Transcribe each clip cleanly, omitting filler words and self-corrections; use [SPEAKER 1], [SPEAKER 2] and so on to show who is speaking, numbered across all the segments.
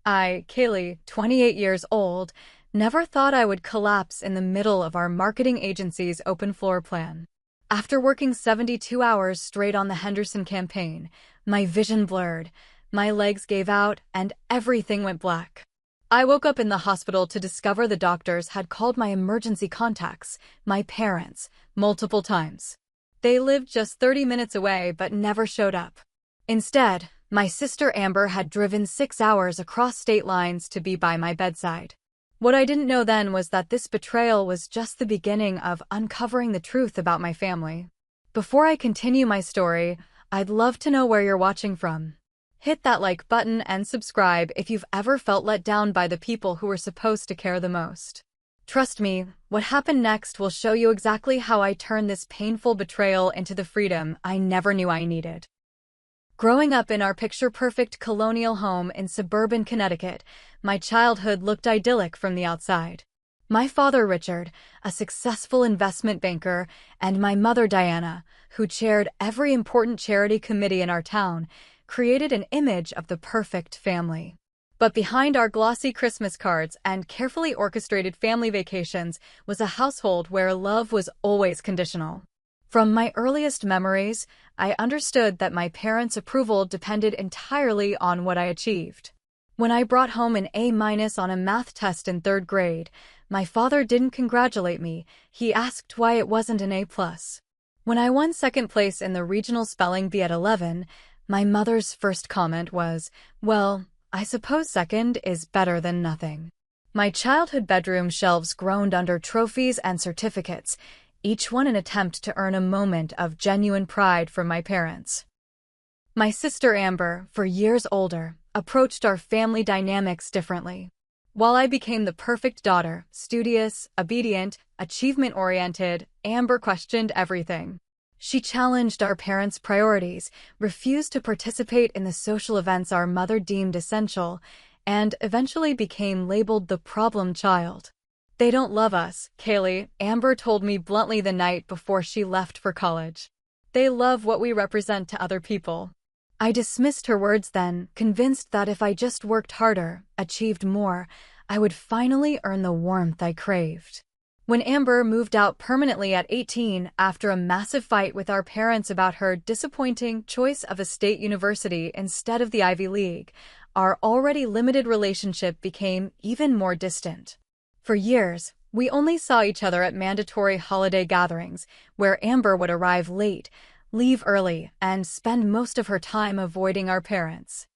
[SPEAKER 1] I, Kaylee, 28 years old, never thought I would collapse in the middle of our marketing agency's open floor plan. After working 72 hours straight on the Henderson campaign, my vision blurred, my legs gave out, and everything went black. I woke up in the hospital to discover the doctors had called my emergency contacts, my parents, multiple times. They lived just 30 minutes away but never showed up. Instead, my sister Amber had driven 6 hours across state lines to be by my bedside. What I didn't know then was that this betrayal was just the beginning of uncovering the truth about my family. Before I continue my story, I'd love to know where you're watching from. Hit that like button and subscribe if you've ever felt let down by the people who were supposed to care the most. Trust me, what happened next will show you exactly how I turned this painful betrayal into the freedom I never knew I needed. Growing up in our picture-perfect colonial home in suburban Connecticut, my childhood looked idyllic from the outside. My father, Richard, a successful investment banker, and my mother, Diana, who chaired every important charity committee in our town, created an image of the perfect family. But behind our glossy Christmas cards and carefully orchestrated family vacations was a household where love was always conditional. From my earliest memories, I understood that my parents' approval depended entirely on what I achieved. When I brought home an A- on a math test in 3rd grade, my father didn't congratulate me, he asked why it wasn't an A+. When I won 2nd place in the regional spelling bee at 11, my mother's first comment was, "Well, I suppose 2nd is better than nothing." My childhood bedroom shelves groaned under trophies and certificates, each one an attempt to earn a moment of genuine pride from my parents. My sister Amber, 4 years older, approached our family dynamics differently. While I became the perfect daughter, studious, obedient, achievement-oriented, Amber questioned everything. She challenged our parents' priorities, refused to participate in the social events our mother deemed essential, and eventually became labeled the problem child. "They don't love us, Kaylee," Amber told me bluntly the night before she left for college. "They love what we represent to other people." I dismissed her words then, convinced that if I just worked harder, achieved more, I would finally earn the warmth I craved. When Amber moved out permanently at 18 after a massive fight with our parents about her disappointing choice of a state university instead of the Ivy League, our already limited relationship became even more distant. For years, we only saw each other at mandatory holiday gatherings, where Amber would arrive late, leave early, and spend most of her time avoiding our parents.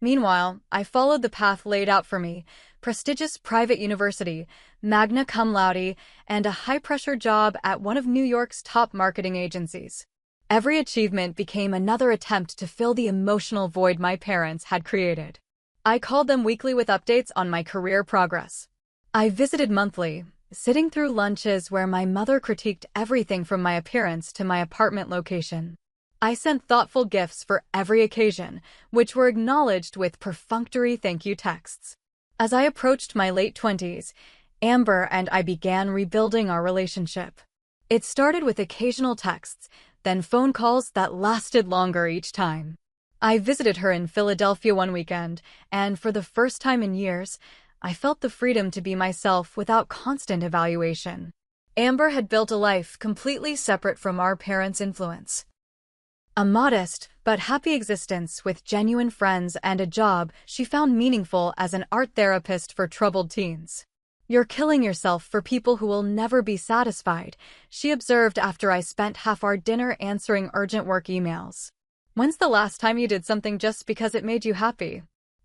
[SPEAKER 1] Meanwhile, I followed the path laid out for me: prestigious private university, magna cum laude, and a high-pressure job at one of New York's top marketing agencies. Every achievement became another attempt to fill the emotional void my parents had created. I called them weekly with updates on my career progress. I visited monthly, sitting through lunches where my mother critiqued everything from my appearance to my apartment location. I sent thoughtful gifts for every occasion, which were acknowledged with perfunctory thank you texts. As I approached my late 20s, Amber and I began rebuilding our relationship. It started with occasional texts, then phone calls that lasted longer each time. I visited her in Philadelphia one weekend, and for the first time in years, I felt the freedom to be myself without constant evaluation. Amber had built a life completely separate from our parents' influence. A modest but happy existence with genuine friends and a job she found meaningful as an art therapist for troubled teens. "You're killing yourself for people who will never be satisfied," she observed after I spent half our dinner answering urgent work emails. "When's the last time you did something just because it made you happy?"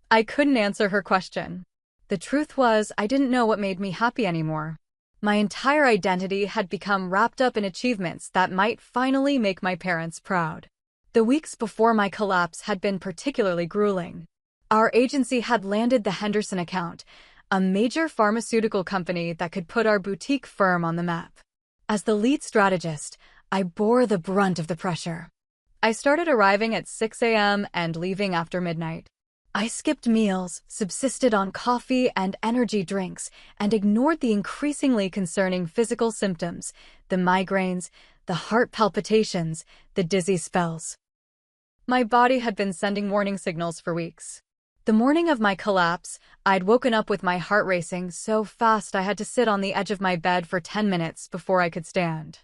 [SPEAKER 1] I couldn't answer her question. The truth was, I didn't know what made me happy anymore. My entire identity had become wrapped up in achievements that might finally make my parents proud. The weeks before my collapse had been particularly grueling. Our agency had landed the Henderson account, a major pharmaceutical company that could put our boutique firm on the map. As the lead strategist, I bore the brunt of the pressure. I started arriving at 6 a.m. and leaving after midnight. I skipped meals, subsisted on coffee and energy drinks, and ignored the increasingly concerning physical symptoms: the migraines, the heart palpitations, the dizzy spells. My body had been sending warning signals for weeks. The morning of my collapse, I'd woken up with my heart racing so fast I had to sit on the edge of my bed for 10 minutes before I could stand.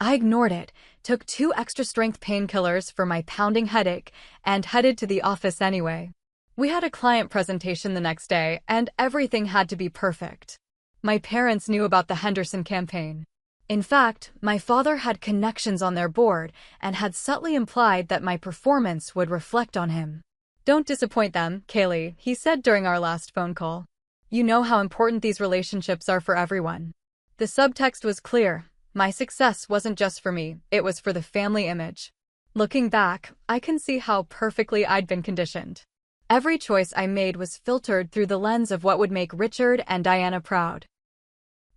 [SPEAKER 1] I ignored it, took 2 extra-strength painkillers for my pounding headache, and headed to the office anyway. We had a client presentation the next day, and everything had to be perfect. My parents knew about the Henderson campaign. In fact, my father had connections on their board and had subtly implied that my performance would reflect on him. "Don't disappoint them, Kaylee," he said during our last phone call. "You know how important these relationships are for everyone." The subtext was clear. My success wasn't just for me, it was for the family image. Looking back, I can see how perfectly I'd been conditioned. Every choice I made was filtered through the lens of what would make Richard and Diana proud.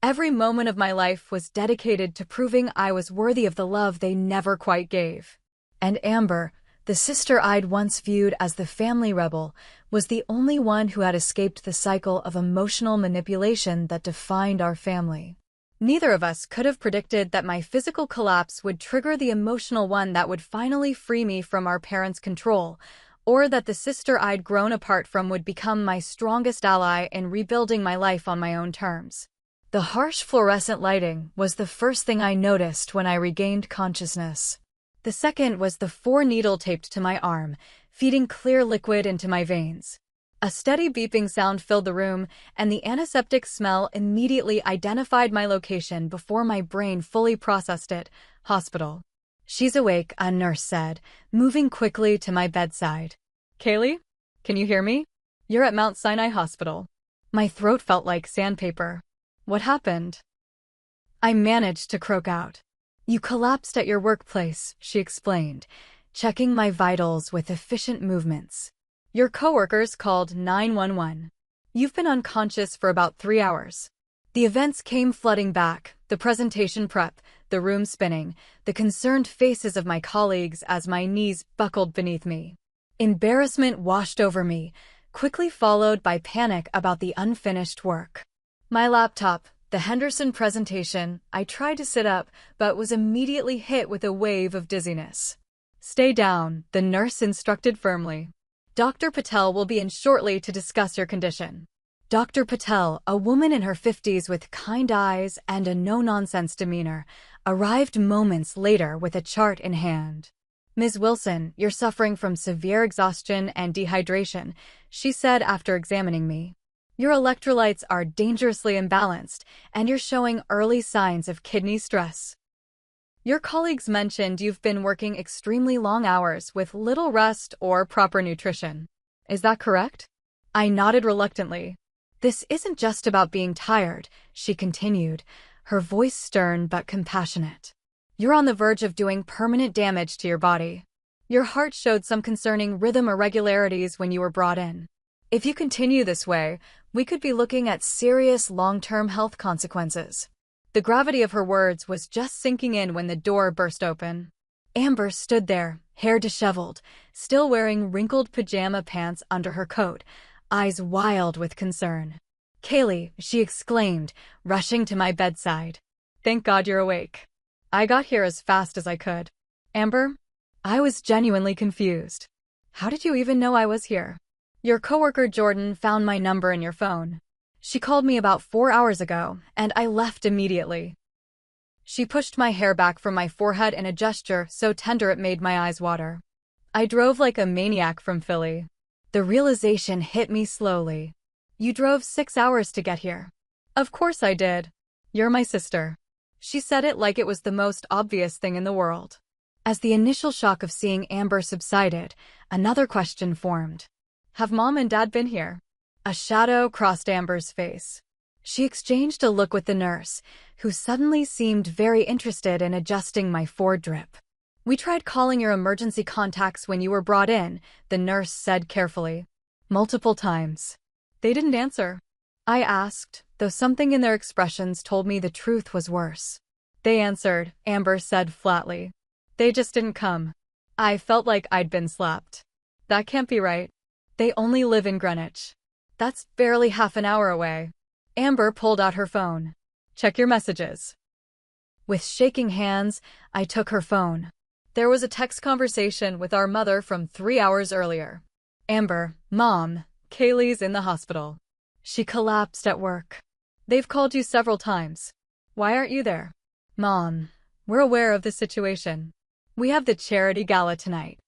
[SPEAKER 1] Every moment of my life was dedicated to proving I was worthy of the love they never quite gave. And Amber, the sister I'd once viewed as the family rebel, was the only one who had escaped the cycle of emotional manipulation that defined our family. Neither of us could have predicted that my physical collapse would trigger the emotional one that would finally free me from our parents' control, or that the sister I'd grown apart from would become my strongest ally in rebuilding my life on my own terms. The harsh fluorescent lighting was the first thing I noticed when I regained consciousness. The second was the 4-needle taped to my arm, feeding clear liquid into my veins. A steady beeping sound filled the room, and the antiseptic smell immediately identified my location before my brain fully processed it: hospital. "She's awake," a nurse said, moving quickly to my bedside. "Kaylee? Can you hear me? You're at Mount Sinai Hospital." My throat felt like sandpaper. "What happened?" I managed to croak out. "You collapsed at your workplace," she explained, checking my vitals with efficient movements. "Your coworkers called 911. You've been unconscious for about 3 hours." The events came flooding back: the presentation prep, the room spinning, the concerned faces of my colleagues as my knees buckled beneath me. Embarrassment washed over me, quickly followed by panic about the unfinished work. My laptop, the Henderson presentation. I tried to sit up, but was immediately hit with a wave of dizziness. "Stay down," the nurse instructed firmly. "Dr. Patel will be in shortly to discuss your condition." Dr. Patel, a woman in her 50s with kind eyes and a no-nonsense demeanor, arrived moments later with a chart in hand. "Ms. Wilson, you're suffering from severe exhaustion and dehydration," she said after examining me. "Your electrolytes are dangerously imbalanced, and you're showing early signs of kidney stress. Your colleagues mentioned you've been working extremely long hours with little rest or proper nutrition. Is that correct?" I nodded reluctantly. "This isn't just about being tired," she continued, her voice stern but compassionate. "You're on the verge of doing permanent damage to your body. Your heart showed some concerning rhythm irregularities when you were brought in. If you continue this way, we could be looking at serious long-term health consequences." The gravity of her words was just sinking in when the door burst open. Amber stood there, hair disheveled, still wearing wrinkled pajama pants under her coat, eyes wild with concern. "Kaylee," she exclaimed, rushing to my bedside. "Thank God you're awake. I got here as fast as I could." "Amber?" I was genuinely confused. "How did you even know I was here?" "Your coworker Jordan found my number in your phone. She called me about 4 hours ago, and I left immediately." She pushed my hair back from my forehead in a gesture so tender it made my eyes water. "I drove like a maniac from Philly." The realization hit me slowly. "You drove 6 hours to get here." "Of course I did. You're my sister." She said it like it was the most obvious thing in the world. As the initial shock of seeing Amber subsided, another question formed. "Have Mom and Dad been here?" A shadow crossed Amber's face. She exchanged a look with the nurse, who suddenly seemed very interested in adjusting my Ford drip. "We tried calling your emergency contacts when you were brought in," the nurse said carefully. "Multiple times. They didn't answer." I asked, though something in their expressions told me the truth was worse. "They answered," Amber said flatly. "They just didn't come." I felt like I'd been slapped. That can't be right. They only live in Greenwich. That's barely half an hour away. Amber pulled out her phone. "Check your messages." With shaking hands, I took her phone. There was a text conversation with our mother from 3 hours earlier. "Amber, Mom, Kaylee's in the hospital. She collapsed at work. They've called you several times. Why aren't you there? Mom, we're aware of the situation. We have the charity gala tonight.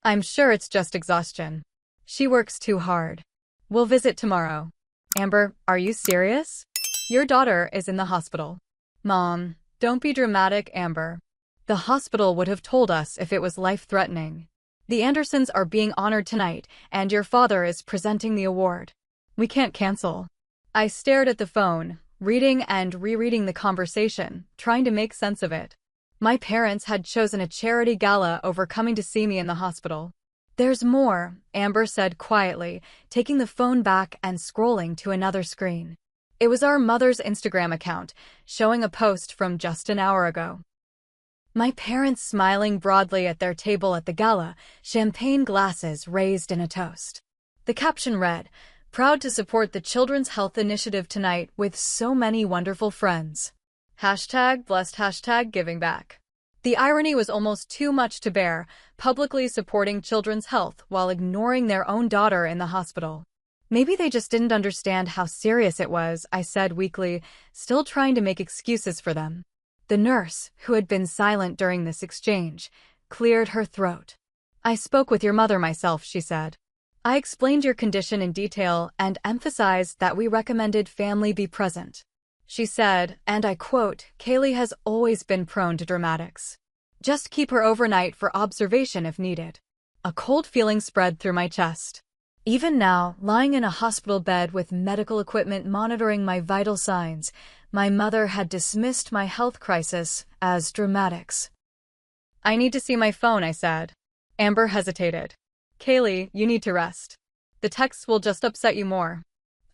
[SPEAKER 1] I'm sure it's just exhaustion. She works too hard. We'll visit tomorrow. Amber, are you serious? Your daughter is in the hospital. Mom, don't be dramatic, Amber. The hospital would have told us if it was life-threatening. The Andersons are being honored tonight, and your father is presenting the award. We can't cancel. I stared at the phone, reading and rereading the conversation, trying to make sense of it. My parents had chosen a charity gala over coming to see me in the hospital. There's more, Amber said quietly, taking the phone back and scrolling to another screen. It was our mother's Instagram account, showing a post from just an hour ago. My parents smiling broadly at their table at the gala, champagne glasses raised in a toast. The caption read, "Proud to support the Children's Health Initiative tonight with so many wonderful friends. #blessed #giving back." The irony was almost too much to bear, publicly supporting children's health while ignoring their own daughter in the hospital. Maybe they just didn't understand how serious it was, I said weakly, still trying to make excuses for them. The nurse, who had been silent during this exchange, cleared her throat. "I spoke with your mother myself," she said. "I explained your condition in detail and emphasized that we recommended family be present." She said, and I quote, "Kaylee has always been prone to dramatics. Just keep her overnight for observation if needed." A cold feeling spread through my chest. Even now, lying in a hospital bed with medical equipment monitoring my vital signs, my mother had dismissed my health crisis as dramatics. "I need to see my phone," I said. Amber hesitated. "Kaylee, you need to rest. The texts will just upset you more.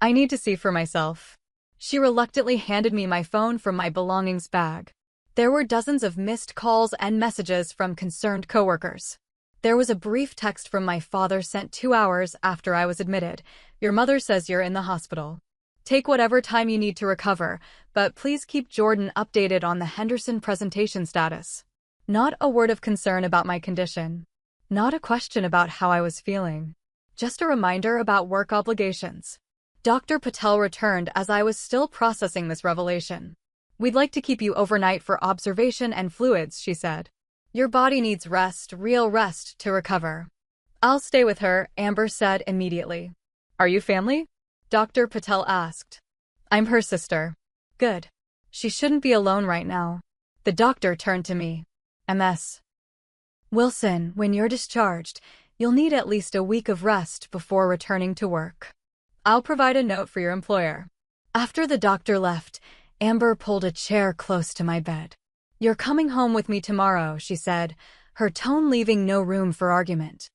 [SPEAKER 1] I need to see for myself." She reluctantly handed me my phone from my belongings bag. There were dozens of missed calls and messages from concerned coworkers. There was a brief text from my father sent 2 hours after I was admitted. "Your mother says you're in the hospital. Take whatever time you need to recover, but please keep Jordan updated on the Henderson presentation status." Not a word of concern about my condition. Not a question about how I was feeling. Just a reminder about work obligations. Dr. Patel returned as I was still processing this revelation. "We'd like to keep you overnight for observation and fluids," she said. "Your body needs rest, real rest, to recover." "I'll stay with her," Amber said immediately. "Are you family?" Dr. Patel asked. "I'm her sister." "Good. She shouldn't be alone right now." The doctor turned to me. "Ms. Wilson, when you're discharged, you'll need at least a week of rest before returning to work. I'll provide a note for your employer." After the doctor left, Amber pulled a chair close to my bed. "You're coming home with me tomorrow," she said, her tone leaving no room for argument.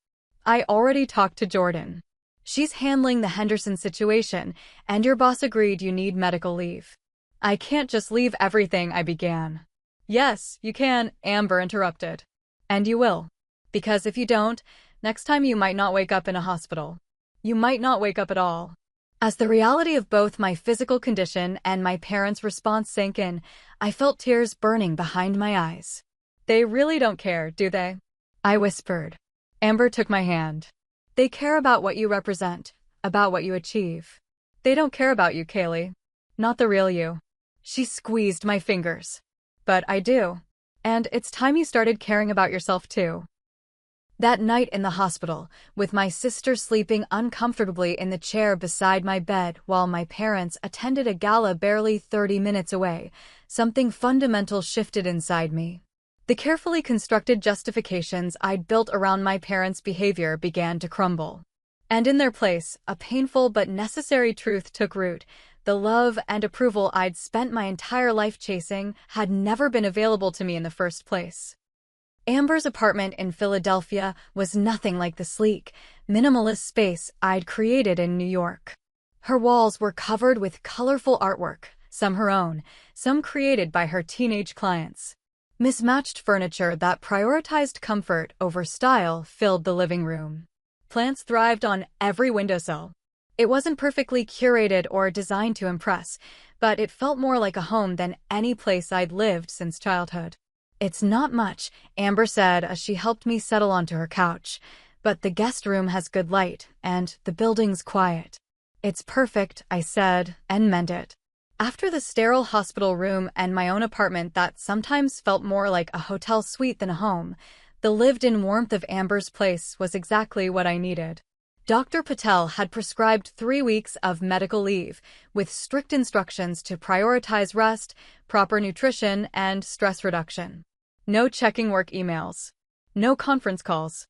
[SPEAKER 1] "I already talked to Jordan. She's handling the Henderson situation, and your boss agreed you need medical leave." "I can't just leave everything," I began. "Yes, you can," Amber interrupted. "And you will. Because if you don't, next time you might not wake up in a hospital. You might not wake up at all." As the reality of both my physical condition and my parents' response sank in, I felt tears burning behind my eyes. "They really don't care, do they?" I whispered. Amber took my hand. "They care about what you represent, about what you achieve. They don't care about you, Kaylee. Not the real you." She squeezed my fingers. "But I do. And it's time you started caring about yourself too." That night in the hospital, with my sister sleeping uncomfortably in the chair beside my bed while my parents attended a gala barely 30 minutes away, something fundamental shifted inside me. The carefully constructed justifications I'd built around my parents' behavior began to crumble. And in their place, a painful but necessary truth took root. The love and approval I'd spent my entire life chasing had never been available to me in the first place. Amber's apartment in Philadelphia was nothing like the sleek, minimalist space I'd created in New York. Her walls were covered with colorful artwork, some her own, some created by her teenage clients. Mismatched furniture that prioritized comfort over style filled the living room. Plants thrived on every windowsill. It wasn't perfectly curated or designed to impress, but it felt more like a home than any place I'd lived since childhood. "It's not much," Amber said as she helped me settle onto her couch, But the guest room has good light, and the building's quiet. It's perfect, I said, and meant it. After the sterile hospital room and my own apartment that sometimes felt more like a hotel suite than a home, the lived-in warmth of Amber's place was exactly what I needed. Dr. Patel had prescribed 3 weeks of medical leave, with strict instructions to prioritize rest, proper nutrition, and stress reduction. No checking work emails. No conference calls.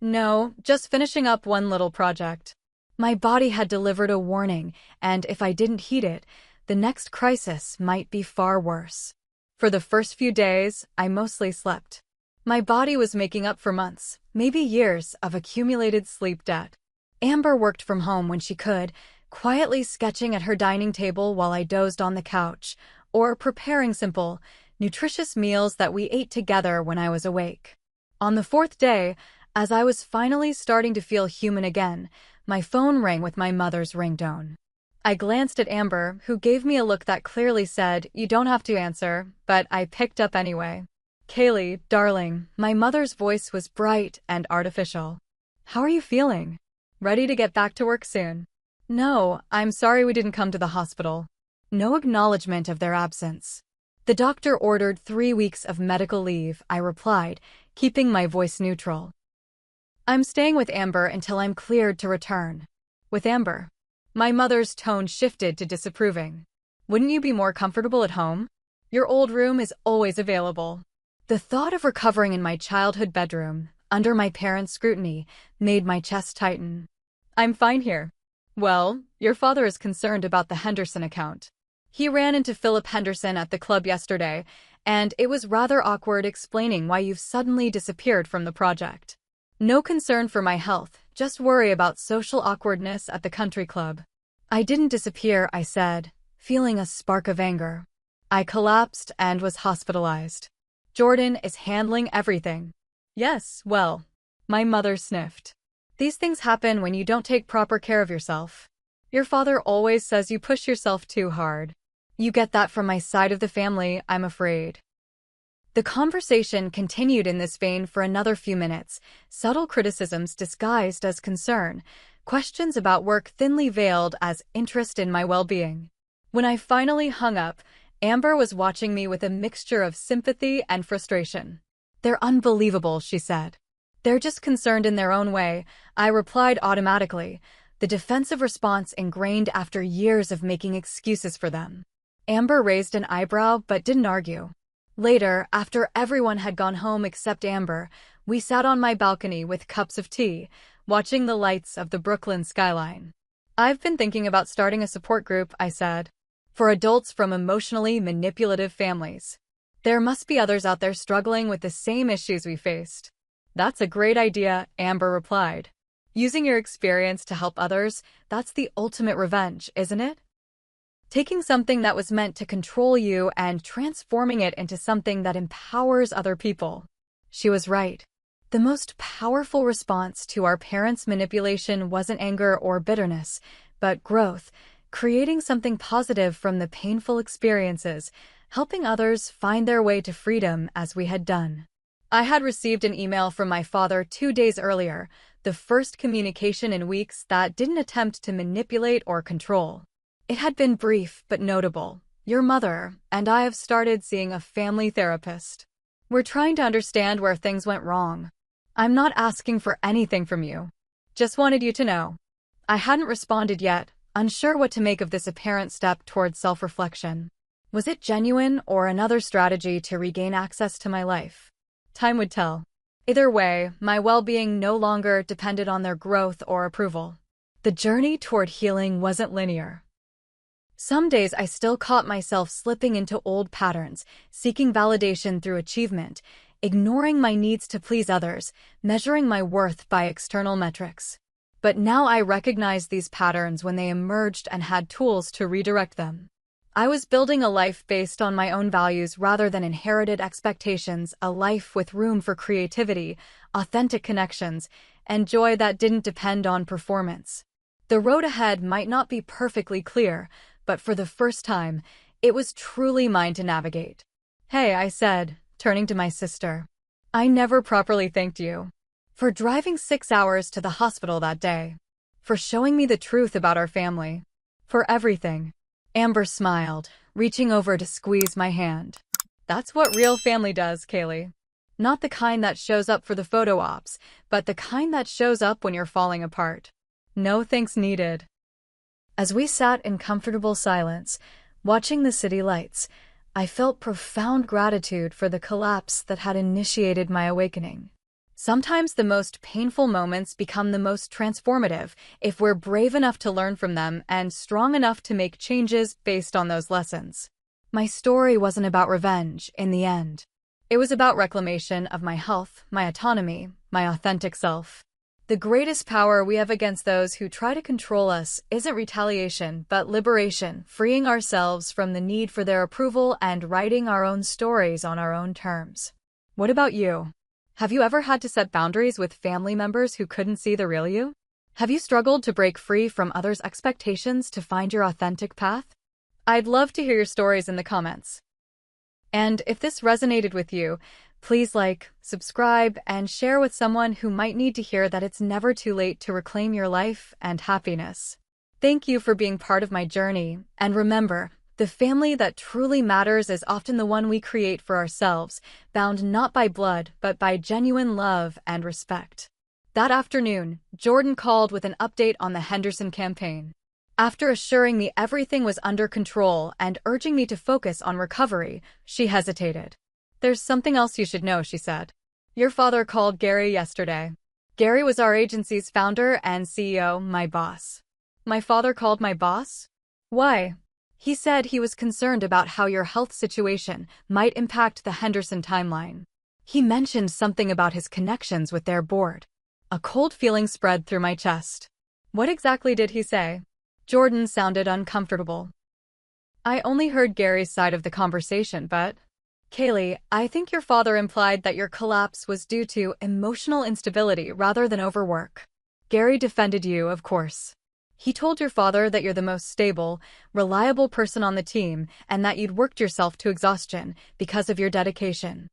[SPEAKER 1] No, just finishing up one little project. My body had delivered a warning, and if I didn't heed it, the next crisis might be far worse. For the first few days, I mostly slept. My body was making up for months, maybe years, of accumulated sleep debt. Amber worked from home when she could, quietly sketching at her dining table while I dozed on the couch, or preparing simple, nutritious meals that we ate together when I was awake. On the 4th day, as I was finally starting to feel human again, my phone rang with my mother's ringtone. I glanced at Amber, who gave me a look that clearly said, "You don't have to answer," but I picked up anyway. "Kaylee, darling," my mother's voice was bright and artificial. "How are you feeling? Ready to get back to work soon?" "No, I'm sorry we didn't come to the hospital." No acknowledgement of their absence. "The doctor ordered 3 weeks of medical leave," I replied, keeping my voice neutral. "I'm staying with Amber until I'm cleared to return." "With Amber?" My mother's tone shifted to disapproving. "Wouldn't you be more comfortable at home? Your old room is always available." The thought of recovering in my childhood bedroom, under my parents' scrutiny, made my chest tighten. "I'm fine here." "Well, your father is concerned about the Henderson account. He ran into Philip Henderson at the club yesterday, and it was rather awkward explaining why you've suddenly disappeared from the project." "No concern for my health, just worry about social awkwardness at the country club." "I didn't disappear," I said, feeling a spark of anger. "I collapsed and was hospitalized. Jordan is handling everything." "Yes, well," my mother sniffed. "These things happen when you don't take proper care of yourself. Your father always says you push yourself too hard. You get that from my side of the family, I'm afraid." The conversation continued in this vein for another few minutes, subtle criticisms disguised as concern, questions about work thinly veiled as interest in my well-being. When I finally hung up, Amber was watching me with a mixture of sympathy and frustration. "They're unbelievable," she said. "They're just concerned in their own way," I replied automatically, the defensive response ingrained after years of making excuses for them. Amber raised an eyebrow but didn't argue. Later, after everyone had gone home except Amber, we sat on my balcony with cups of tea, watching the lights of the Brooklyn skyline. "I've been thinking about starting a support group," I said, "for adults from emotionally manipulative families. There must be others out there struggling with the same issues we faced." "That's a great idea," Amber replied. "Using your experience to help others, that's the ultimate revenge, isn't it? Taking something that was meant to control you and transforming it into something that empowers other people." She was right. The most powerful response to our parents' manipulation wasn't anger or bitterness, but growth, creating something positive from the painful experiences, helping others find their way to freedom as we had done. I had received an email from my father 2 days earlier, the first communication in weeks that didn't attempt to manipulate or control. It had been brief but notable. "Your mother and I have started seeing a family therapist. We're trying to understand where things went wrong. I'm not asking for anything from you. Just wanted you to know." I hadn't responded yet, unsure what to make of this apparent step toward self-reflection. Was it genuine or another strategy to regain access to my life? Time would tell. Either way, my well-being no longer depended on their growth or approval. The journey toward healing wasn't linear. Some days I still caught myself slipping into old patterns, seeking validation through achievement, ignoring my needs to please others, measuring my worth by external metrics. But now I recognized these patterns when they emerged and had tools to redirect them. I was building a life based on my own values rather than inherited expectations, a life with room for creativity, authentic connections, and joy that didn't depend on performance. The road ahead might not be perfectly clear, but for the first time, it was truly mine to navigate. "Hey," I said, turning to my sister. "I never properly thanked you." for driving 6 hours to the hospital that day, for showing me the truth about our family, for everything. Amber smiled, reaching over to squeeze my hand. That's what real family does, Kaylee. Not the kind that shows up for the photo ops, but the kind that shows up when you're falling apart. No thanks needed. As we sat in comfortable silence, watching the city lights, I felt profound gratitude for the collapse that had initiated my awakening. Sometimes the most painful moments become the most transformative if we're brave enough to learn from them and strong enough to make changes based on those lessons. My story wasn't about revenge in the end. It was about reclamation of my health, my autonomy, my authentic self. The greatest power we have against those who try to control us isn't retaliation, but liberation, freeing ourselves from the need for their approval and writing our own stories on our own terms. What about you? Have you ever had to set boundaries with family members who couldn't see the real you? Have you struggled to break free from others' expectations to find your authentic path? I'd love to hear your stories in the comments. And if this resonated with you, please like, subscribe, and share with someone who might need to hear that it's never too late to reclaim your life and happiness. Thank you for being part of my journey, and remember, the family that truly matters is often the one we create for ourselves, bound not by blood, but by genuine love and respect. That afternoon, Jordan called with an update on the Henderson campaign. After assuring me everything was under control and urging me to focus on recovery, she hesitated. "There's something else you should know," she said. "Your father called Gary yesterday." Gary was our agency's founder and CEO, my boss. My father called my boss? Why? He said he was concerned about how your health situation might impact the Henderson timeline. He mentioned something about his connections with their board. A cold feeling spread through my chest. What exactly did he say? Jordan sounded uncomfortable. I only heard Gary's side of the conversation, but... Kaylee, I think your father implied that your collapse was due to emotional instability rather than overwork. Gary defended you, of course. He told your father that you're the most stable, reliable person on the team and that you'd worked yourself to exhaustion because of your dedication.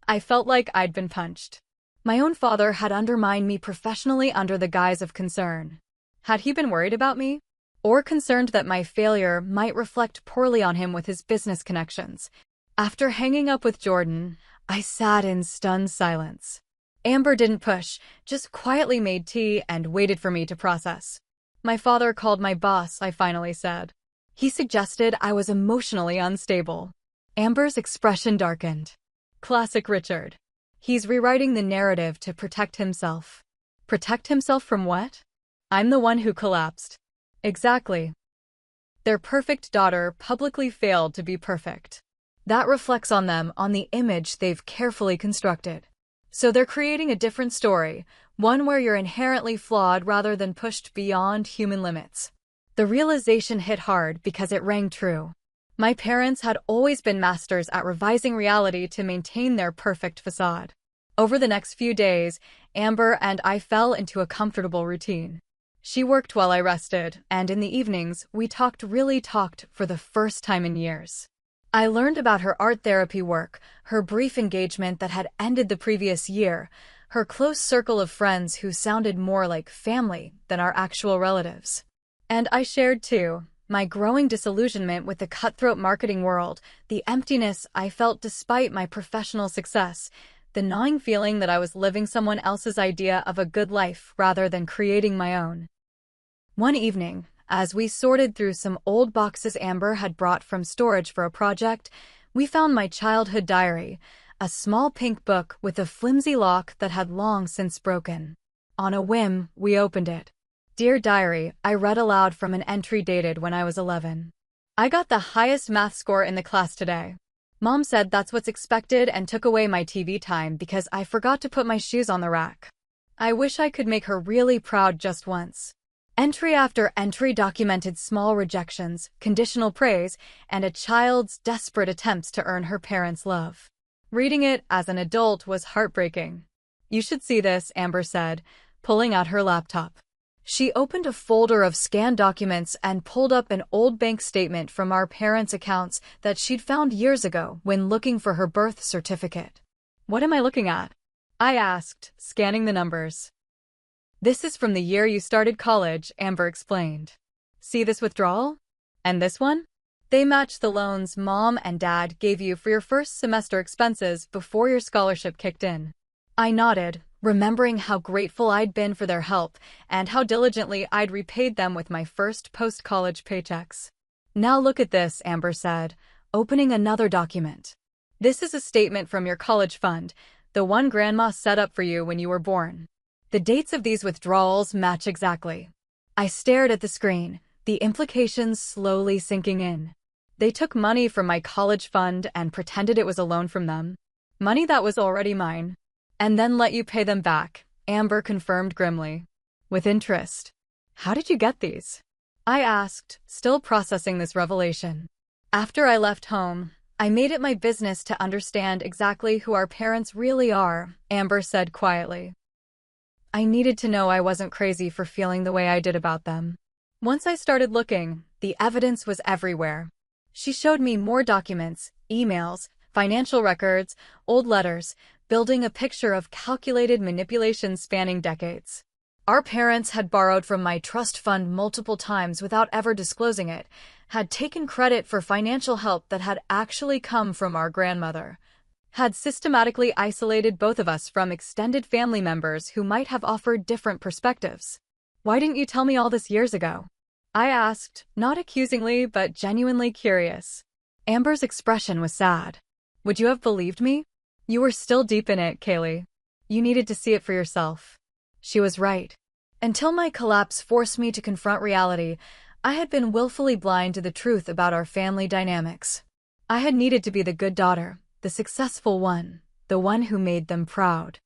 [SPEAKER 1] I felt like I'd been punched. My own father had undermined me professionally under the guise of concern. Had he been worried about me? Or concerned that my failure might reflect poorly on him with his business connections? After hanging up with Jordan, I sat in stunned silence. Amber didn't push, just quietly made tea and waited for me to process. My father called my boss, I finally said. He suggested I was emotionally unstable. Amber's expression darkened. Classic Richard. He's rewriting the narrative to protect himself. Protect himself from what? I'm the one who collapsed. Exactly. Their perfect daughter publicly failed to be perfect. That reflects on them, on the image they've carefully constructed. So they're creating a different story, one where you're inherently flawed rather than pushed beyond human limits. The realization hit hard because it rang true. My parents had always been masters at revising reality to maintain their perfect facade. Over the next few days, Amber and I fell into a comfortable routine. She worked while I rested, and in the evenings, we really talked for the first time in years. I learned about her art therapy work, her brief engagement that had ended the previous year, her close circle of friends who sounded more like family than our actual relatives. And I shared, too, my growing disillusionment with the cutthroat marketing world, the emptiness I felt despite my professional success, the gnawing feeling that I was living someone else's idea of a good life rather than creating my own. One evening, as we sorted through some old boxes Amber had brought from storage for a project, we found my childhood diary, a small pink book with a flimsy lock that had long since broken. On a whim, we opened it. Dear Diary, I read aloud from an entry dated when I was 11. I got the highest math score in the class today. Mom said that's what's expected and took away my TV time because I forgot to put my shoes on the rack. I wish I could make her really proud just once. Entry after entry documented small rejections, conditional praise, and a child's desperate attempts to earn her parents' love. Reading it as an adult was heartbreaking. You should see this, Amber said, pulling out her laptop. She opened a folder of scanned documents and pulled up an old bank statement from our parents' accounts that she'd found years ago when looking for her birth certificate. What am I looking at? I asked, scanning the numbers. This is from the year you started college, Amber explained. See this withdrawal? And this one? They match the loans Mom and Dad gave you for your first semester expenses before your scholarship kicked in. I nodded, remembering how grateful I'd been for their help and how diligently I'd repaid them with my first post-college paychecks. Now look at this, Amber said, opening another document. This is a statement from your college fund, the one Grandma set up for you when you were born. The dates of these withdrawals match exactly. I stared at the screen, the implications slowly sinking in. They took money from my college fund and pretended it was a loan from them. Money that was already mine. And then let you pay them back, Amber confirmed grimly. With interest. How did you get these? I asked, still processing this revelation. After I left home, I made it my business to understand exactly who our parents really are, Amber said quietly. I needed to know I wasn't crazy for feeling the way I did about them. Once I started looking, the evidence was everywhere. She showed me more documents, emails, financial records, old letters, building a picture of calculated manipulation spanning decades. Our parents had borrowed from my trust fund multiple times without ever disclosing it, had taken credit for financial help that had actually come from our grandmother, had systematically isolated both of us from extended family members who might have offered different perspectives. Why didn't you tell me all this years ago? I asked, not accusingly but genuinely curious. Amber's expression was sad. Would you have believed me? You were still deep in it, Kaylee. You needed to see it for yourself. She was right. Until my collapse forced me to confront reality, I had been willfully blind to the truth about our family dynamics. I had needed to be the good daughter, the successful one, the one who made them proud.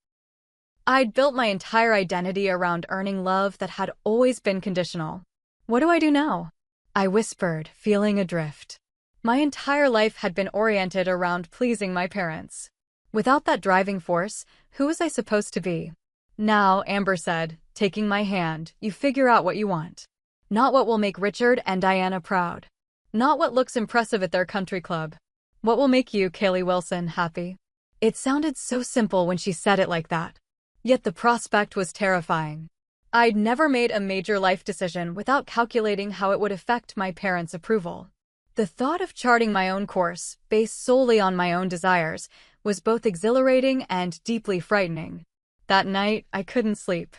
[SPEAKER 1] I'd built my entire identity around earning love that had always been conditional. What do I do now? I whispered, feeling adrift. My entire life had been oriented around pleasing my parents. Without that driving force, who was I supposed to be? Now, Amber said, taking my hand, you figure out what you want. Not what will make Richard and Diana proud. Not what looks impressive at their country club. What will make you, Kaylee Wilson, happy? It sounded so simple when she said it like that. Yet the prospect was terrifying. I'd never made a major life decision without calculating how it would affect my parents' approval. The thought of charting my own course, based solely on my own desires, was both exhilarating and deeply frightening. That night, I couldn't sleep.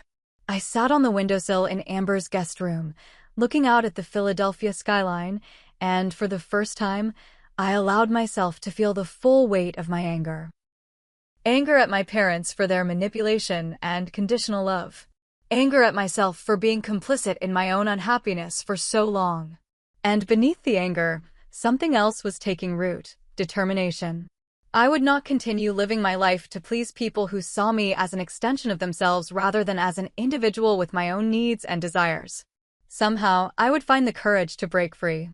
[SPEAKER 1] I sat on the windowsill in Amber's guest room, looking out at the Philadelphia skyline, and for the first time, I allowed myself to feel the full weight of my anger. Anger at my parents for their manipulation and conditional love. Anger at myself for being complicit in my own unhappiness for so long. And beneath the anger, something else was taking root: determination. I would not continue living my life to please people who saw me as an extension of themselves rather than as an individual with my own needs and desires. Somehow, I would find the courage to break free.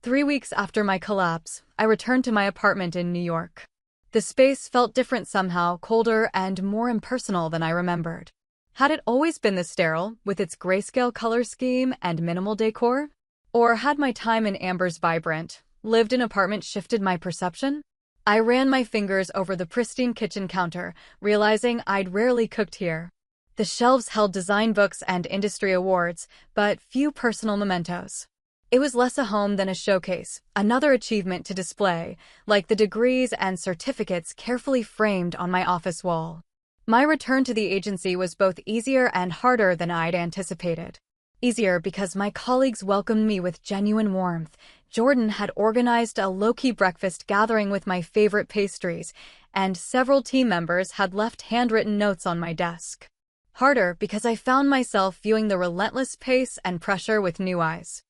[SPEAKER 1] 3 weeks after my collapse, I returned to my apartment in New York. The space felt different somehow, colder and more impersonal than I remembered. Had it always been this sterile, with its grayscale color scheme and minimal decor? Or had my time in Amber's vibrant, lived-in apartment shifted my perception? I ran my fingers over the pristine kitchen counter, realizing I'd rarely cooked here. The shelves held design books and industry awards, but few personal mementos. It was less a home than a showcase, another achievement to display, like the degrees and certificates carefully framed on my office wall. My return to the agency was both easier and harder than I'd anticipated. Easier because my colleagues welcomed me with genuine warmth. Jordan had organized a low-key breakfast gathering with my favorite pastries, and several team members had left handwritten notes on my desk. Harder because I found myself viewing the relentless pace and pressure with new eyes.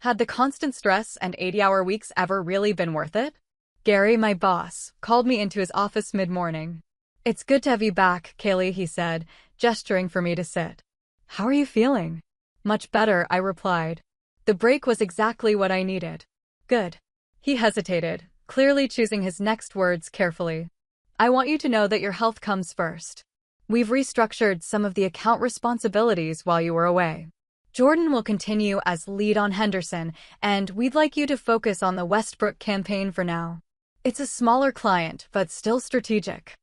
[SPEAKER 1] Had the constant stress and 80-hour weeks ever really been worth it? Gary, my boss, called me into his office mid-morning. "It's good to have you back, Kaylee," he said, gesturing for me to sit. "How are you feeling?" "Much better," I replied. The break was exactly what I needed. "Good." He hesitated, clearly choosing his next words carefully. "I want you to know that your health comes first. We've restructured some of the account responsibilities while you were away. Jordan will continue as lead on Henderson, and we'd like you to focus on the Westbrook campaign for now. It's a smaller client, but still strategic."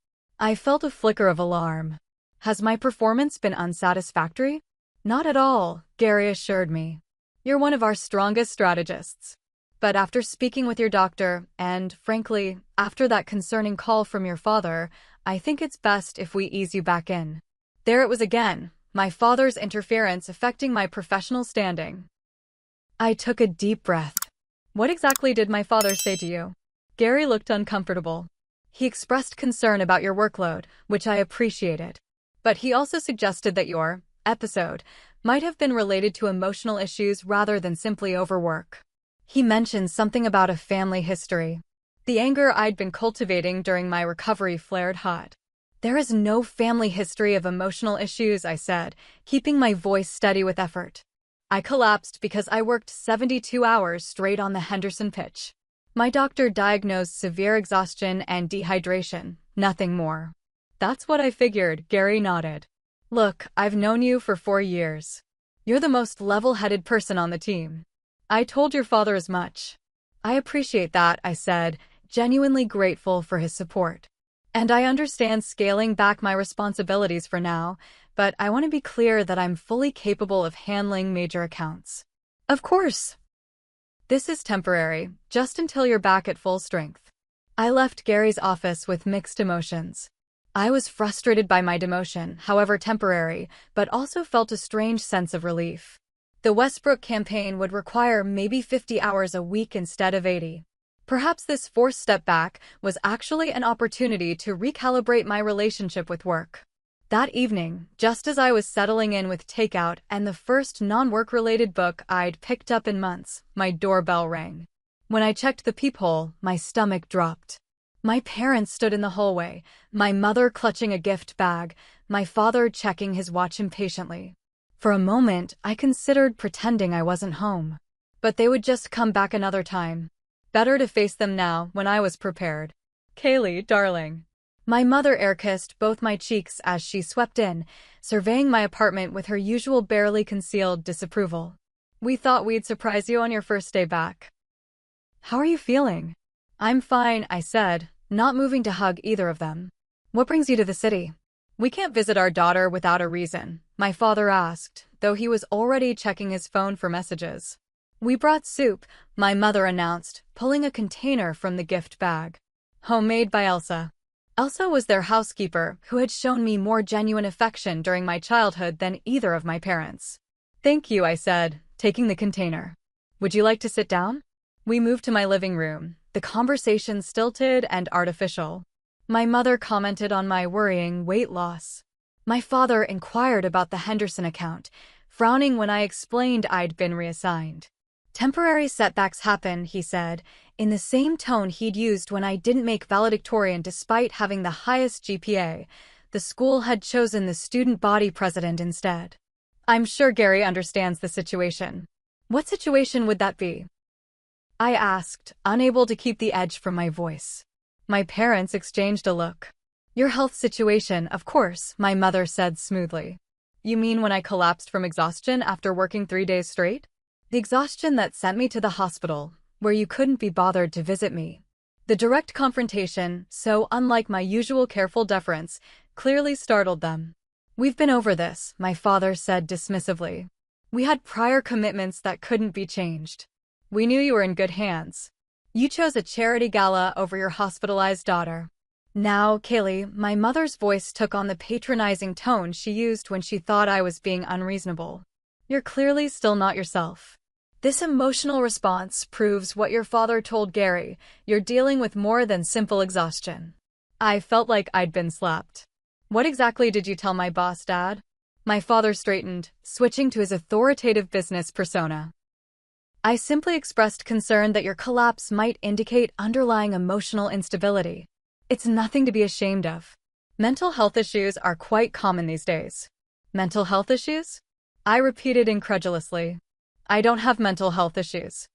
[SPEAKER 1] I felt a flicker of alarm. Has my performance been unsatisfactory? Not at all, Gary assured me. You're one of our strongest strategists. But after speaking with your doctor, and, frankly, after that concerning call from your father, I think it's best if we ease you back in. There it was again, my father's interference affecting my professional standing. I took a deep breath. What exactly did my father say to you? Gary looked uncomfortable. He expressed concern about your workload, which I appreciated. But he also suggested that your episode might have been related to emotional issues rather than simply overwork. He mentioned something about a family history. The anger I'd been cultivating during my recovery flared hot. There is no family history of emotional issues, I said, keeping my voice steady with effort. I collapsed because I worked 72 hours straight on the Henderson pitch. My doctor diagnosed severe exhaustion and dehydration, nothing more. That's what I figured, Gary nodded. Look, I've known you for 4 years. You're the most level-headed person on the team. I told your father as much. I appreciate that, I said, genuinely grateful for his support. And I understand scaling back my responsibilities for now, but I want to be clear that I'm fully capable of handling major accounts. Of course. This is temporary, just until you're back at full strength. I left Gary's office with mixed emotions. I was frustrated by my demotion, however temporary, but also felt a strange sense of relief. The Westbrook campaign would require maybe 50 hours a week instead of 80. Perhaps this forced step back was actually an opportunity to recalibrate my relationship with work. That evening, just as I was settling in with takeout and the first non-work-related book I'd picked up in months, my doorbell rang. When I checked the peephole, my stomach dropped. My parents stood in the hallway, my mother clutching a gift bag, my father checking his watch impatiently. For a moment, I considered pretending I wasn't home. But they would just come back another time. Better to face them now, when I was prepared. Kaylee, darling. My mother air-kissed both my cheeks as she swept in, surveying my apartment with her usual barely concealed disapproval. We thought we'd surprise you on your first day back. How are you feeling? I'm fine, I said, not moving to hug either of them. What brings you to the city? We can't visit our daughter without a reason, my father asked, though he was already checking his phone for messages. We brought soup, my mother announced, pulling a container from the gift bag. Homemade by Elsa. Elsa was their housekeeper, who had shown me more genuine affection during my childhood than either of my parents. Thank you, I said, taking the container. Would you like to sit down? We moved to my living room, the conversation stilted and artificial. My mother commented on my worrying weight loss. My father inquired about the Henderson account, frowning when I explained I'd been reassigned. Temporary setbacks happen, he said, in the same tone he'd used when I didn't make valedictorian despite having the highest GPA. The school had chosen the student body president instead. I'm sure Gary understands the situation. What situation would that be? I asked, unable to keep the edge from my voice. My parents exchanged a look. Your health situation, of course, my mother said smoothly. You mean when I collapsed from exhaustion after working 3 days straight? The exhaustion that sent me to the hospital, where you couldn't be bothered to visit me. The direct confrontation, so unlike my usual careful deference, clearly startled them. We've been over this, my father said dismissively. We had prior commitments that couldn't be changed. We knew you were in good hands. You chose a charity gala over your hospitalized daughter. Now, Kaylee, my mother's voice took on the patronizing tone she used when she thought I was being unreasonable. You're clearly still not yourself. This emotional response proves what your father told Gary. You're dealing with more than simple exhaustion. I felt like I'd been slapped. What exactly did you tell my boss, Dad? My father straightened, switching to his authoritative business persona. I simply expressed concern that your collapse might indicate underlying emotional instability. It's nothing to be ashamed of. Mental health issues are quite common these days. Mental health issues? I repeated incredulously. I don't have mental health issues.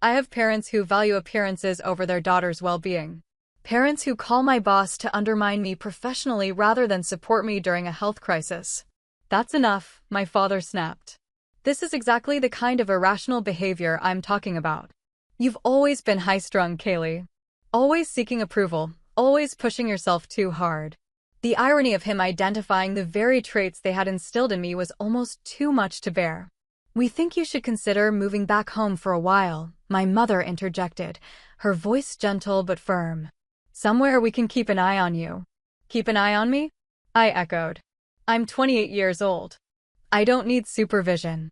[SPEAKER 1] I have parents who value appearances over their daughter's well-being. Parents who call my boss to undermine me professionally rather than support me during a health crisis. That's enough, my father snapped. This is exactly the kind of irrational behavior I'm talking about. You've always been high-strung, Kaylee. Always seeking approval, always pushing yourself too hard. The irony of him identifying the very traits they had instilled in me was almost too much to bear. "We think you should consider moving back home for a while," my mother interjected, her voice gentle but firm. "Somewhere we can keep an eye on you." "Keep an eye on me?" I echoed. "I'm 28 years old. I don't need supervision."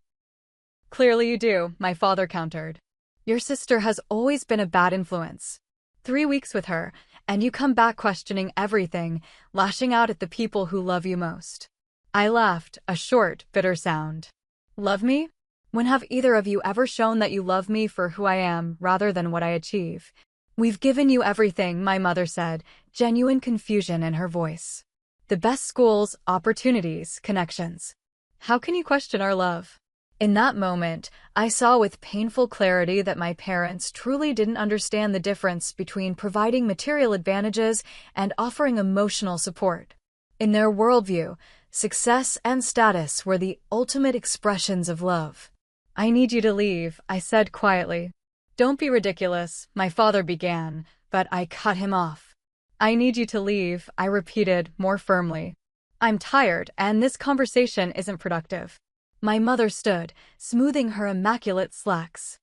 [SPEAKER 1] "Clearly you do," my father countered. "Your sister has always been a bad influence. 3 weeks with her, and you come back questioning everything, lashing out at the people who love you most." I laughed, a short, bitter sound. "Love me? When have either of you ever shown that you love me for who I am rather than what I achieve?" "We've given you everything," my mother said, genuine confusion in her voice. "The best schools, opportunities, connections. How can you question our love?" In that moment, I saw with painful clarity that my parents truly didn't understand the difference between providing material advantages and offering emotional support. In their worldview, success and status were the ultimate expressions of love. "I need you to leave," I said quietly. "Don't be ridiculous," my father began, but I cut him off. "I need you to leave," I repeated more firmly. "I'm tired, and this conversation isn't productive." My mother stood, smoothing her immaculate slacks.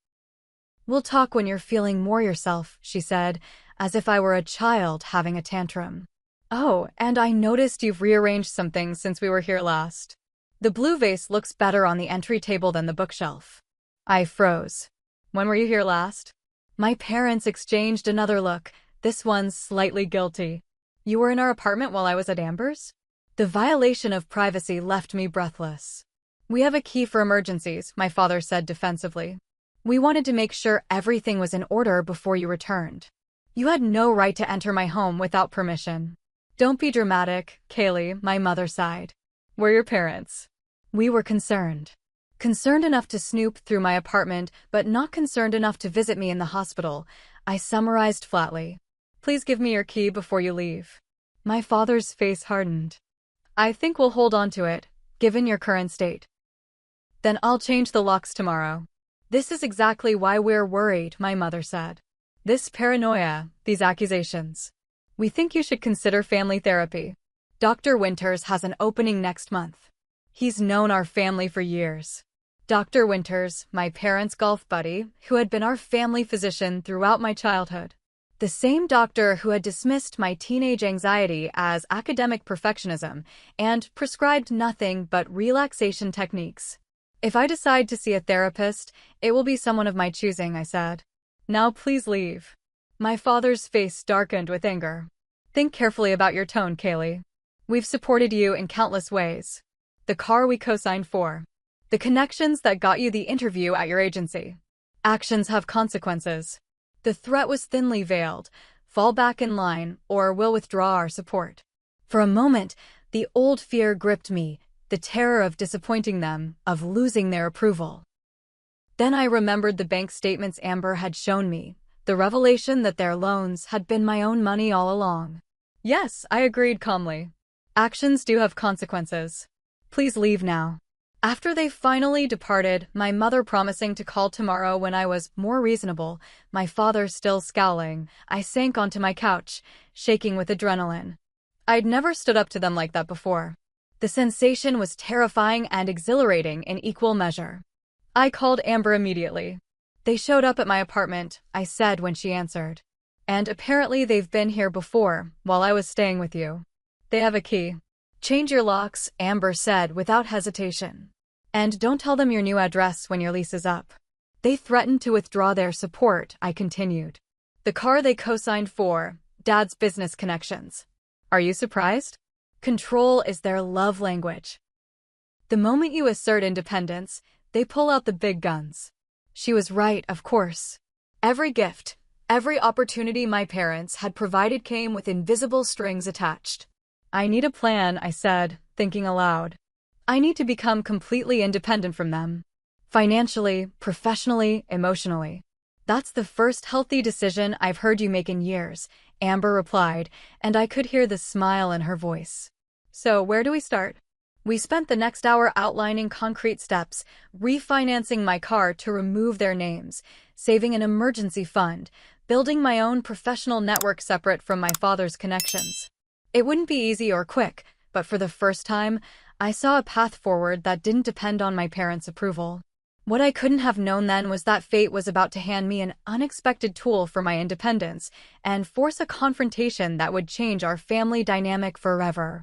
[SPEAKER 1] "We'll talk when you're feeling more yourself," she said, as if I were a child having a tantrum. "Oh, and I noticed you've rearranged some things since we were here last. The blue vase looks better on the entry table than the bookshelf." I froze. "When were you here last?" My parents exchanged another look, this one slightly guilty. "You were in our apartment while I was at Amber's?" The violation of privacy left me breathless. "We have a key for emergencies," my father said defensively. "We wanted to make sure everything was in order before you returned. You had no right to enter my home without permission." "Don't be dramatic, Kaylee," my mother sighed. "We're your parents." We were concerned. Concerned enough to snoop through my apartment, but not concerned enough to visit me in the hospital, I summarized flatly. "Please give me your key before you leave." My father's face hardened. "I think we'll hold on to it, given your current state." "Then I'll change the locks tomorrow." "This is exactly why we're worried," my mother said. "This paranoia, these accusations. We think you should consider family therapy. Dr. Winters has an opening next month. He's known our family for years." Dr. Winters, my parents' golf buddy, who had been our family physician throughout my childhood. The same doctor who had dismissed my teenage anxiety as academic perfectionism and prescribed nothing but relaxation techniques. "If I decide to see a therapist, it will be someone of my choosing," I said. "Now please leave." My father's face darkened with anger. "Think carefully about your tone, Kaylee. We've supported you in countless ways. The car we co-signed for. The connections that got you the interview at your agency. Actions have consequences." The threat was thinly veiled. "Fall back in line, or we'll withdraw our support." For a moment, the old fear gripped me, the terror of disappointing them, of losing their approval. Then I remembered the bank statements Amber had shown me, the revelation that their loans had been my own money all along. "Yes," I agreed calmly. "Actions do have consequences. Please leave now." After they finally departed, my mother promising to call tomorrow when I was more reasonable, my father still scowling, I sank onto my couch, shaking with adrenaline. I'd never stood up to them like that before. The sensation was terrifying and exhilarating in equal measure. I called Amber immediately. "They showed up at my apartment," I said when she answered. "And apparently they've been here before, while I was staying with you. They have a key." "Change your locks," Amber said without hesitation. "And don't tell them your new address when your lease is up." "They threatened to withdraw their support," I continued. "The car they co-signed for, Dad's business connections. Are you surprised? Control is their love language. The moment you assert independence, they pull out the big guns." She was right, of course. Every gift, every opportunity my parents had provided came with invisible strings attached. "I need a plan," I said, thinking aloud. "I need to become completely independent from them. Financially, professionally, emotionally." "That's the first healthy decision I've heard you make in years," Amber replied, and I could hear the smile in her voice. "So where do we start?" We spent the next hour outlining concrete steps, refinancing my car to remove their names, saving an emergency fund, building my own professional network separate from my father's connections. It wouldn't be easy or quick, but for the first time, I saw a path forward that didn't depend on my parents' approval. What I couldn't have known then was that fate was about to hand me an unexpected tool for my independence and force a confrontation that would change our family dynamic forever.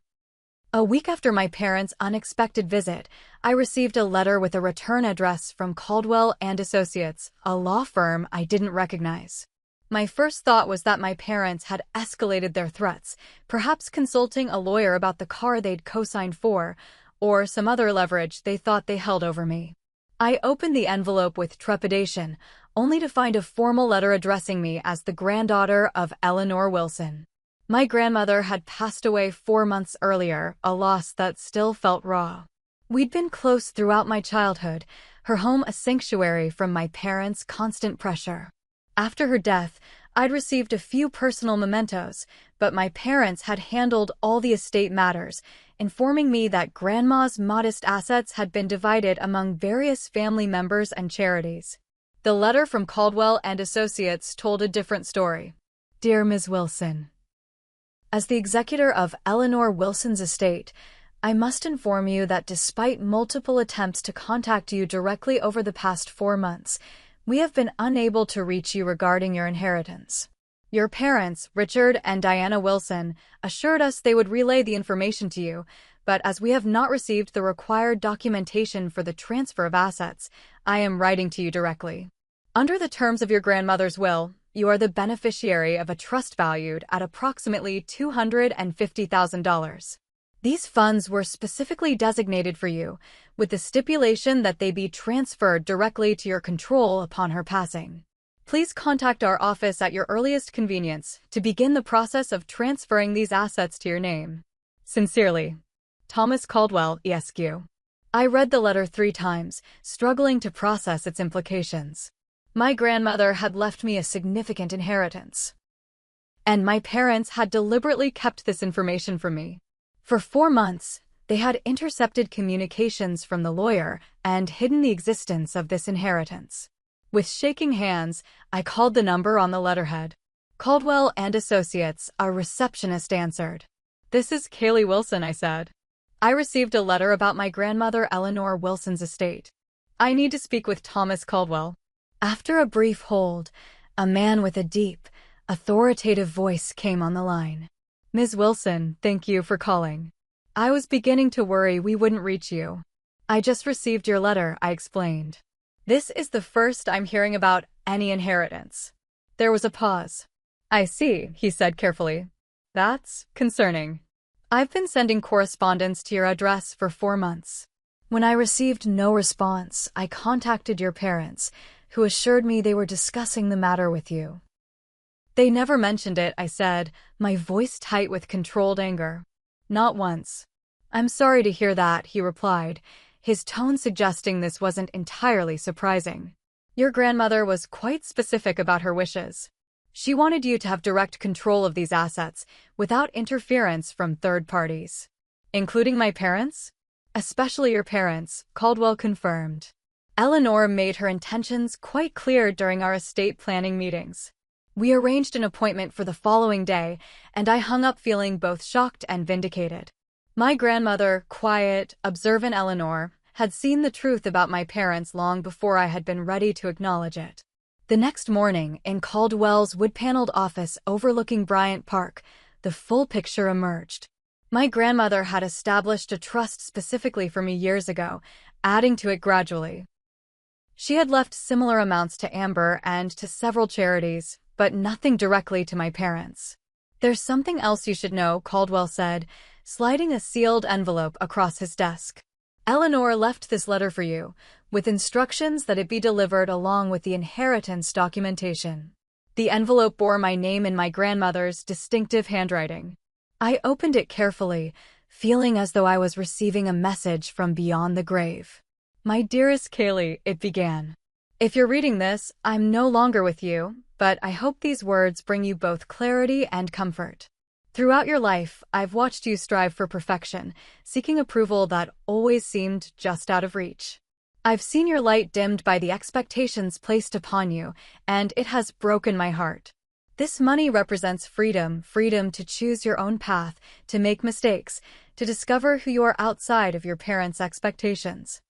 [SPEAKER 1] A week after my parents' unexpected visit, I received a letter with a return address from Caldwell and Associates, a law firm I didn't recognize. My first thought was that my parents had escalated their threats, perhaps consulting a lawyer about the car they'd co-signed for, or some other leverage they thought they held over me. I opened the envelope with trepidation, only to find a formal letter addressing me as the granddaughter of Eleanor Wilson. My grandmother had passed away 4 months earlier, a loss that still felt raw. We'd been close throughout my childhood, her home a sanctuary from my parents' constant pressure. After her death, I'd received a few personal mementos, but my parents had handled all the estate matters, informing me that Grandma's modest assets had been divided among various family members and charities. The letter from Caldwell and Associates told a different story. Dear Ms. Wilson, as the executor of Eleanor Wilson's estate, I must inform you that despite multiple attempts to contact you directly over the past 4 months, we have been unable to reach you regarding your inheritance. Your parents, Richard and Diana Wilson, assured us they would relay the information to you, but as we have not received the required documentation for the transfer of assets, I am writing to you directly. Under the terms of your grandmother's will, you are the beneficiary of a trust valued at approximately $250,000. These funds were specifically designated for you, with the stipulation that they be transferred directly to your control upon her passing. Please contact our office at your earliest convenience to begin the process of transferring these assets to your name. Sincerely, Thomas Caldwell, Esq. I read the letter 3 times, struggling to process its implications. My grandmother had left me a significant inheritance, and my parents had deliberately kept this information from me. For 4 months, they had intercepted communications from the lawyer and hidden the existence of this inheritance. With shaking hands, I called the number on the letterhead. Caldwell and Associates, a receptionist, answered. This is Kaylee Wilson, I said. I received a letter about my grandmother Eleanor Wilson's estate. I need to speak with Thomas Caldwell. After a brief hold, a man with a deep, authoritative voice came on the line. Ms. Wilson, thank you for calling. I was beginning to worry we wouldn't reach you. I just received your letter, I explained. This is the first I'm hearing about any inheritance. There was a pause. I see, he said carefully. That's concerning. I've been sending correspondence to your address for 4 months. When I received no response, I contacted your parents, who assured me they were discussing the matter with you. They never mentioned it, I said, my voice tight with controlled anger. Not once. I'm sorry to hear that, he replied, his tone suggesting this wasn't entirely surprising. Your grandmother was quite specific about her wishes. She wanted you to have direct control of these assets, without interference from third parties. Including my parents? Especially your parents, Caldwell confirmed. Eleanor made her intentions quite clear during our estate planning meetings. We arranged an appointment for the following day, and I hung up feeling both shocked and vindicated. My grandmother, quiet, observant Eleanor, had seen the truth about my parents long before I had been ready to acknowledge it. The next morning, in Caldwell's wood-paneled office overlooking Bryant Park, the full picture emerged. My grandmother had established a trust specifically for me years ago, adding to it gradually. She had left similar amounts to Amber and to several charities, but nothing directly to my parents. There's something else you should know, Caldwell said, sliding a sealed envelope across his desk. Eleanor left this letter for you, with instructions that it be delivered along with the inheritance documentation. The envelope bore my name in my grandmother's distinctive handwriting. I opened it carefully, feeling as though I was receiving a message from beyond the grave. My dearest Kaylee, it began. If you're reading this, I'm no longer with you, but I hope these words bring you both clarity and comfort. Throughout your life, I've watched you strive for perfection, seeking approval that always seemed just out of reach. I've seen your light dimmed by the expectations placed upon you, and it has broken my heart. This money represents freedom, freedom to choose your own path, to make mistakes, to discover who you are outside of your parents' expectations.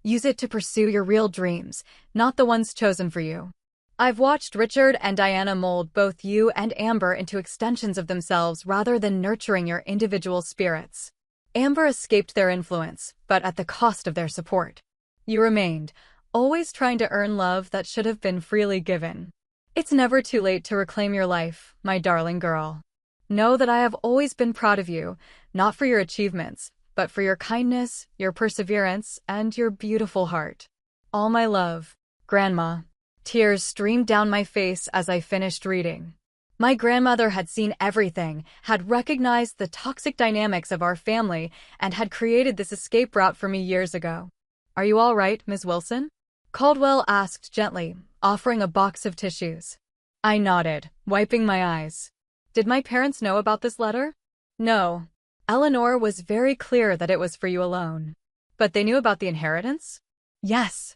[SPEAKER 1] Use it to pursue your real dreams, not the ones chosen for you. I've watched Richard and Diana mold both you and Amber into extensions of themselves rather than nurturing your individual spirits. Amber escaped their influence, but at the cost of their support. You remained, always trying to earn love that should have been freely given. It's never too late to reclaim your life, my darling girl. Know that I have always been proud of you, not for your achievements, but for your kindness, your perseverance, and your beautiful heart. All my love, Grandma. Tears streamed down my face as I finished reading. My grandmother had seen everything, had recognized the toxic dynamics of our family, and had created this escape route for me years ago. Are you all right, Ms. Wilson? Caldwell asked gently, offering a box of tissues. I nodded, wiping my eyes. Did my parents know about this letter? No. Eleanor was very clear that it was for you alone. But they knew about the inheritance? Yes.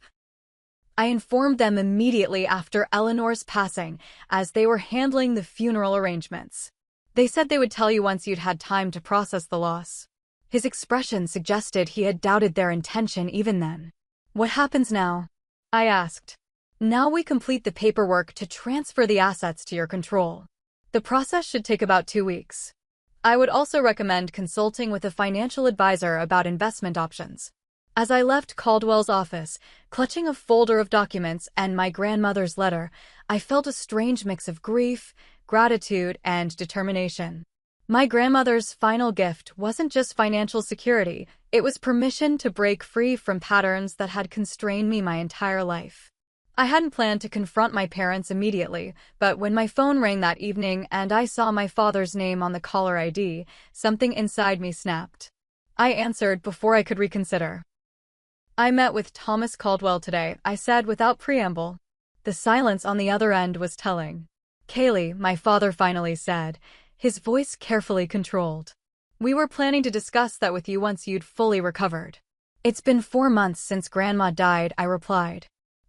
[SPEAKER 1] I informed them immediately after Eleanor's passing, as they were handling the funeral arrangements. They said they would tell you once you'd had time to process the loss. His expression suggested he had doubted their intention even then. What happens now? I asked. Now we complete the paperwork to transfer the assets to your control. The process should take about 2 weeks. I would also recommend consulting with a financial advisor about investment options. As I left Caldwell's office, clutching a folder of documents and my grandmother's letter, I felt a strange mix of grief, gratitude, and determination. My grandmother's final gift wasn't just financial security, it was permission to break free from patterns that had constrained me my entire life. I hadn't planned to confront my parents immediately, but when my phone rang that evening and I saw my father's name on the caller ID, something inside me snapped. I answered before I could reconsider. I met with Thomas Caldwell today, I said without preamble. The silence on the other end was telling. Kaylee, my father finally said, his voice carefully controlled. We were planning to discuss that with you once you'd fully recovered. It's been 4 months since Grandma died, I replied.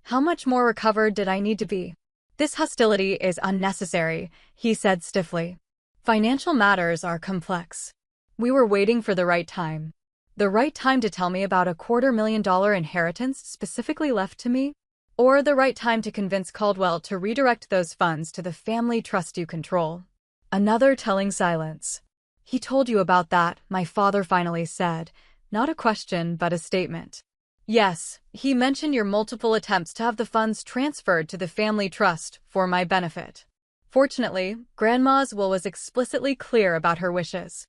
[SPEAKER 1] How much more recovered did I need to be? This hostility is unnecessary, he said stiffly. Financial matters are complex. We were waiting for the right time. The right time to tell me about a $250,000 inheritance specifically left to me? Or the right time to convince Caldwell to redirect those funds to the family trust you control? Another telling silence. He told you about that, my father finally said. Not a question, but a statement. Yes, he mentioned your multiple attempts to have the funds transferred to the family trust for my benefit. Fortunately, Grandma's will was explicitly clear about her wishes.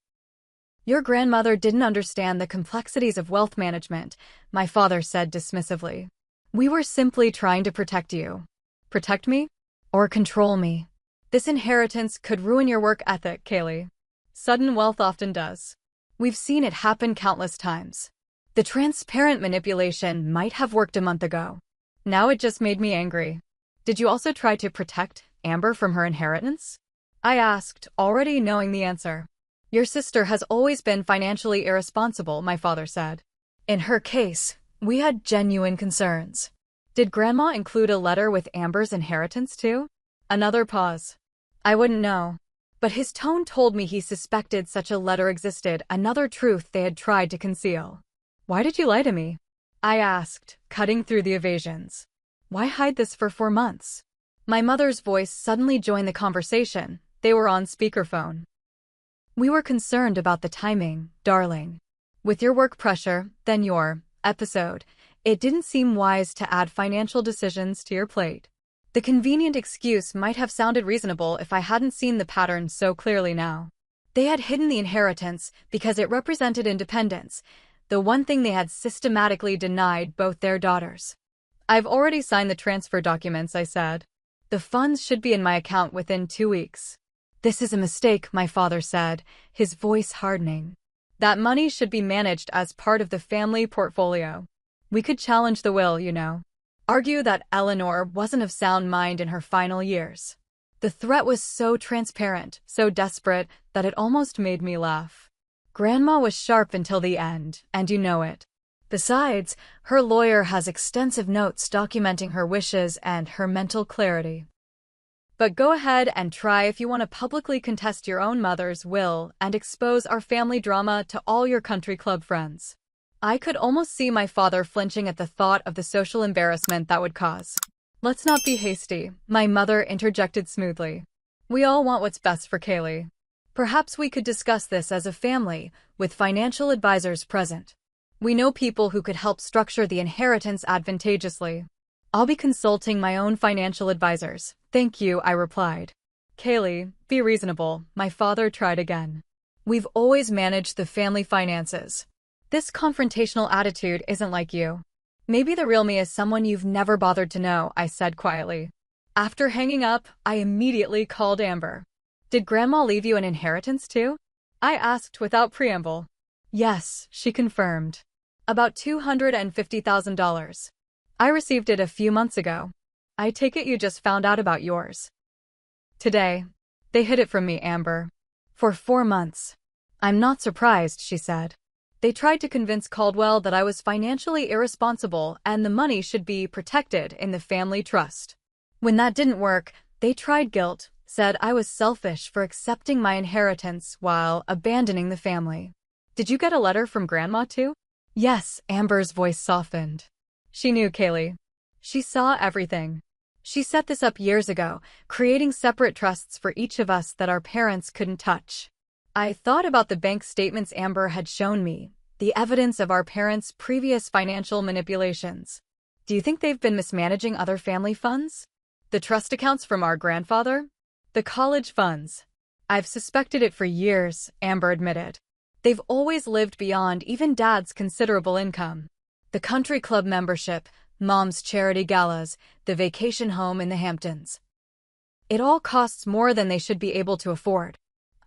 [SPEAKER 1] Your grandmother didn't understand the complexities of wealth management, my father said dismissively. We were simply trying to protect you. Protect me? Or control me? This inheritance could ruin your work ethic, Kaylee. Sudden wealth often does. We've seen it happen countless times. The transparent manipulation might have worked a month ago. Now it just made me angry. Did you also try to protect Amber from her inheritance? I asked, already knowing the answer. Your sister has always been financially irresponsible, my father said. In her case, we had genuine concerns. Did Grandma include a letter with Amber's inheritance too? Another pause. I wouldn't know. But his tone told me he suspected such a letter existed, another truth they had tried to conceal. Why did you lie to me? I asked, cutting through the evasions. Why hide this for 4 months? My mother's voice suddenly joined the conversation. They were on speakerphone. We were concerned about the timing, darling. With your work pressure, then your episode, it didn't seem wise to add financial decisions to your plate. The convenient excuse might have sounded reasonable if I hadn't seen the pattern so clearly now. They had hidden the inheritance because it represented independence, the one thing they had systematically denied both their daughters. I've already signed the transfer documents, I said. The funds should be in my account within 2 weeks. This is a mistake, my father said, his voice hardening. That money should be managed as part of the family portfolio. We could challenge the will, you know. Argue that Eleanor wasn't of sound mind in her final years. The threat was so transparent, so desperate, that it almost made me laugh. Grandma was sharp until the end, and you know it. Besides, her lawyer has extensive notes documenting her wishes and her mental clarity. But go ahead and try if you want to publicly contest your own mother's will and expose our family drama to all your country club friends. I could almost see my father flinching at the thought of the social embarrassment that would cause. Let's not be hasty, my mother interjected smoothly. We all want what's best for Kaylee. Perhaps we could discuss this as a family, with financial advisors present. We know people who could help structure the inheritance advantageously. I'll be consulting my own financial advisors. Thank you, I replied. Kaylee, be reasonable, my father tried again. We've always managed the family finances. This confrontational attitude isn't like you. Maybe the real me is someone you've never bothered to know, I said quietly. After hanging up, I immediately called Amber. Did Grandma leave you an inheritance too? I asked without preamble. Yes, she confirmed. About $250,000. I received it a few months ago. I take it you just found out about yours. Today. They hid it from me, Amber. For 4 months. I'm not surprised, she said. They tried to convince Caldwell that I was financially irresponsible and the money should be protected in the family trust. When that didn't work, they tried guilt, said I was selfish for accepting my inheritance while abandoning the family. Did you get a letter from Grandma too? Yes, Amber's voice softened. She knew Kaylee. She saw everything. She set this up years ago, creating separate trusts for each of us that our parents couldn't touch. I thought about the bank statements Amber had shown me, the evidence of our parents' previous financial manipulations. Do you think they've been mismanaging other family funds? The trust accounts from our grandfather? The college funds? I've suspected it for years, Amber admitted. They've always lived beyond even Dad's considerable income. The country club membership, Mom's charity galas, the vacation home in the Hamptons. It all costs more than they should be able to afford.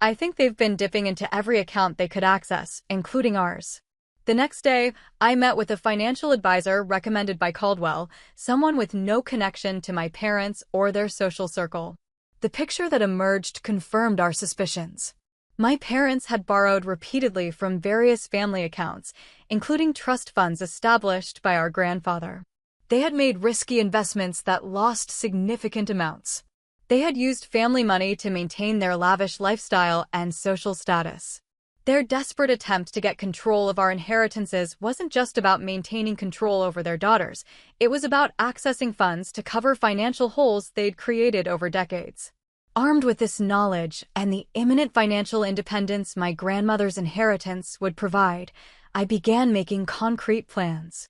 [SPEAKER 1] I think they've been dipping into every account they could access, including ours. The next day, I met with a financial advisor recommended by Caldwell, someone with no connection to my parents or their social circle. The picture that emerged confirmed our suspicions. My parents had borrowed repeatedly from various family accounts, including trust funds established by our grandfather. They had made risky investments that lost significant amounts. They had used family money to maintain their lavish lifestyle and social status. Their desperate attempt to get control of our inheritances wasn't just about maintaining control over their daughters, it was about accessing funds to cover financial holes they'd created over decades. Armed with this knowledge and the imminent financial independence my grandmother's inheritance would provide, I began making concrete plans.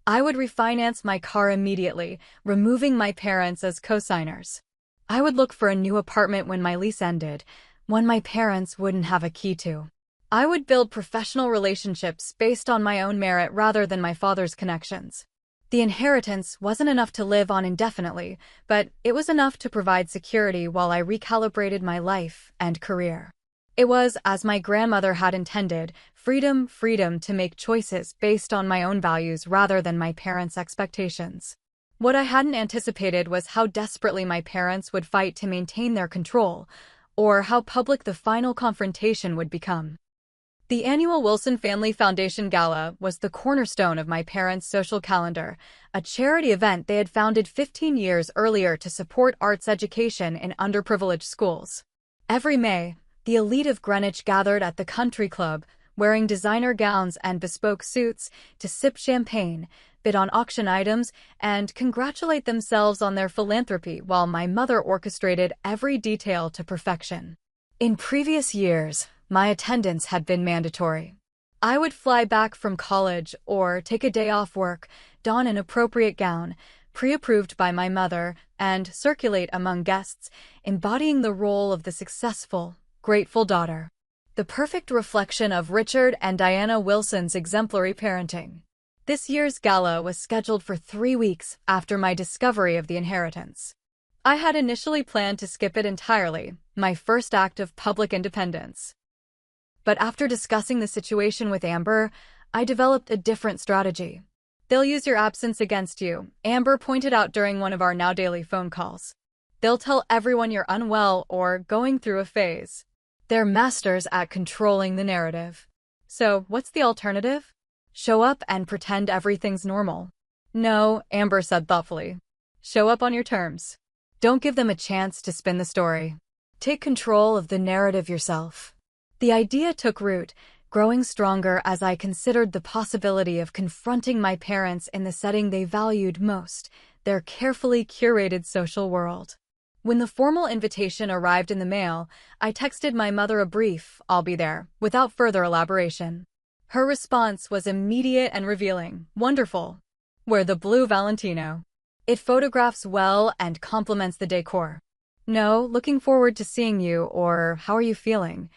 [SPEAKER 1] I would refinance my car immediately, removing my parents as co-signers. I would look for a new apartment when my lease ended, one my parents wouldn't have a key to. I would build professional relationships based on my own merit rather than my father's connections. The inheritance wasn't enough to live on indefinitely, but it was enough to provide security while I recalibrated my life and career. It was, as my grandmother had intended, freedom to make choices based on my own values rather than my parents' expectations. What I hadn't anticipated was how desperately my parents would fight to maintain their control, or how public the final confrontation would become. The annual Wilson Family Foundation Gala was the cornerstone of my parents' social calendar, a charity event they had founded 15 years earlier to support arts education in underprivileged schools. Every May, the elite of Greenwich gathered at the country club, wearing designer gowns and bespoke suits, to sip champagne, bid on auction items, and congratulate themselves on their philanthropy while my mother orchestrated every detail to perfection. In previous years, my attendance had been mandatory. I would fly back from college or take a day off work, don an appropriate gown, pre-approved by my mother, and circulate among guests, embodying the role of the successful, grateful daughter. The perfect reflection of Richard and Diana Wilson's exemplary parenting. This year's gala was scheduled for 3 weeks after my discovery of the inheritance. I had initially planned to skip it entirely, my first act of public independence. But after discussing the situation with Amber, I developed a different strategy. They'll use your absence against you, Amber pointed out during one of our now daily phone calls. They'll tell everyone you're unwell or going through a phase. They're masters at controlling the narrative. So, what's the alternative? Show up and pretend everything's normal. No, Amber said thoughtfully. Show up on your terms. Don't give them a chance to spin the story. Take control of the narrative yourself. The idea took root, growing stronger as I considered the possibility of confronting my parents in the setting they valued most, their carefully curated social world. When the formal invitation arrived in the mail, I texted my mother a brief, "I'll be there," without further elaboration. Her response was immediate and revealing. "Wonderful. Wear the blue Valentino. It photographs well and complements the decor. No, looking forward to seeing you," or "How are you feeling?"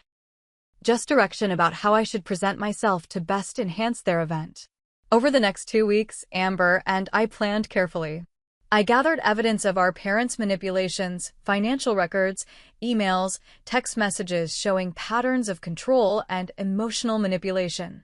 [SPEAKER 1] Just direction about how I should present myself to best enhance their event. Over the next 2 weeks, Amber and I planned carefully. I gathered evidence of our parents' manipulations, financial records, emails, text messages showing patterns of control and emotional manipulation.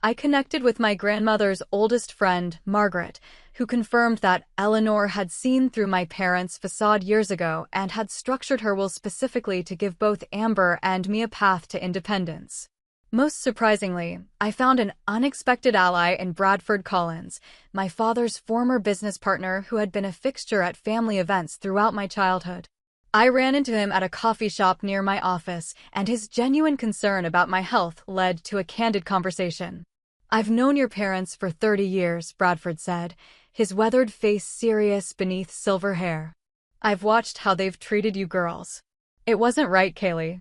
[SPEAKER 1] I connected with my grandmother's oldest friend, Margaret, who confirmed that Eleanor had seen through my parents' facade years ago and had structured her will specifically to give both Amber and me a path to independence. Most surprisingly, I found an unexpected ally in Bradford Collins, my father's former business partner who had been a fixture at family events throughout my childhood. I ran into him at a coffee shop near my office, and his genuine concern about my health led to a candid conversation. "I've known your parents for 30 years, Bradford said, his weathered face serious beneath silver hair. "I've watched how they've treated you girls. It wasn't right, Kaylee.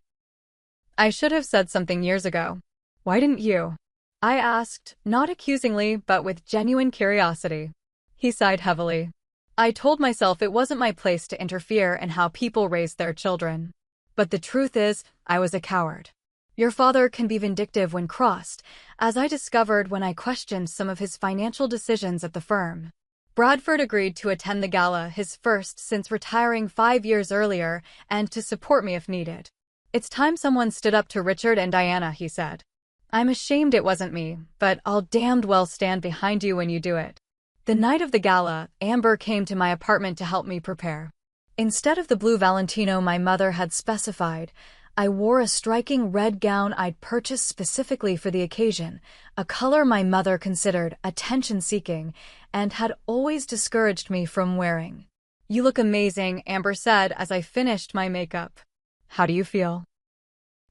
[SPEAKER 1] I should have said something years ago. Why didn't you?" I asked, not accusingly, but with genuine curiosity. He sighed heavily. "I told myself it wasn't my place to interfere in how people raised their children. But the truth is, I was a coward. Your father can be vindictive when crossed, as I discovered when I questioned some of his financial decisions at the firm." Bradford agreed to attend the gala, his first since retiring 5 years earlier, and to support me if needed. "It's time someone stood up to Richard and Diana," he said. "I'm ashamed it wasn't me, but I'll damned well stand behind you when you do it." The night of the gala, Amber came to my apartment to help me prepare. Instead of the blue Valentino my mother had specified, I wore a striking red gown I'd purchased specifically for the occasion, a color my mother considered attention-seeking and had always discouraged me from wearing. "You look amazing," Amber said as I finished my makeup. "How do you feel?"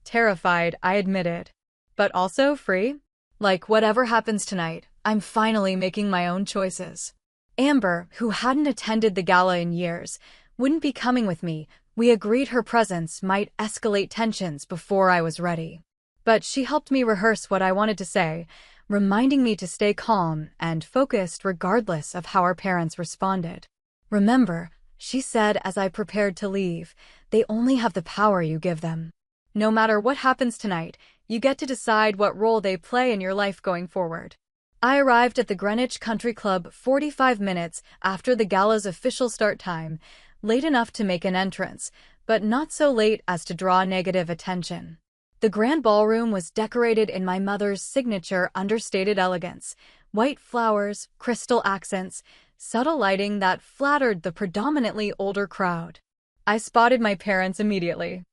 [SPEAKER 1] "Terrified," I admitted. "But also free? Like whatever happens tonight, I'm finally making my own choices." Amber, who hadn't attended the gala in years, wouldn't be coming with me. We agreed her presence might escalate tensions before I was ready. But she helped me rehearse what I wanted to say, reminding me to stay calm and focused regardless of how our parents responded. "Remember," she said as I prepared to leave, "they only have the power you give them. No matter what happens tonight, you get to decide what role they play in your life going forward." I arrived at the Greenwich Country Club 45 minutes after the gala's official start time, late enough to make an entrance, but not so late as to draw negative attention. The grand ballroom was decorated in my mother's signature understated elegance: white flowers, crystal accents, subtle lighting that flattered the predominantly older crowd. I spotted my parents immediately.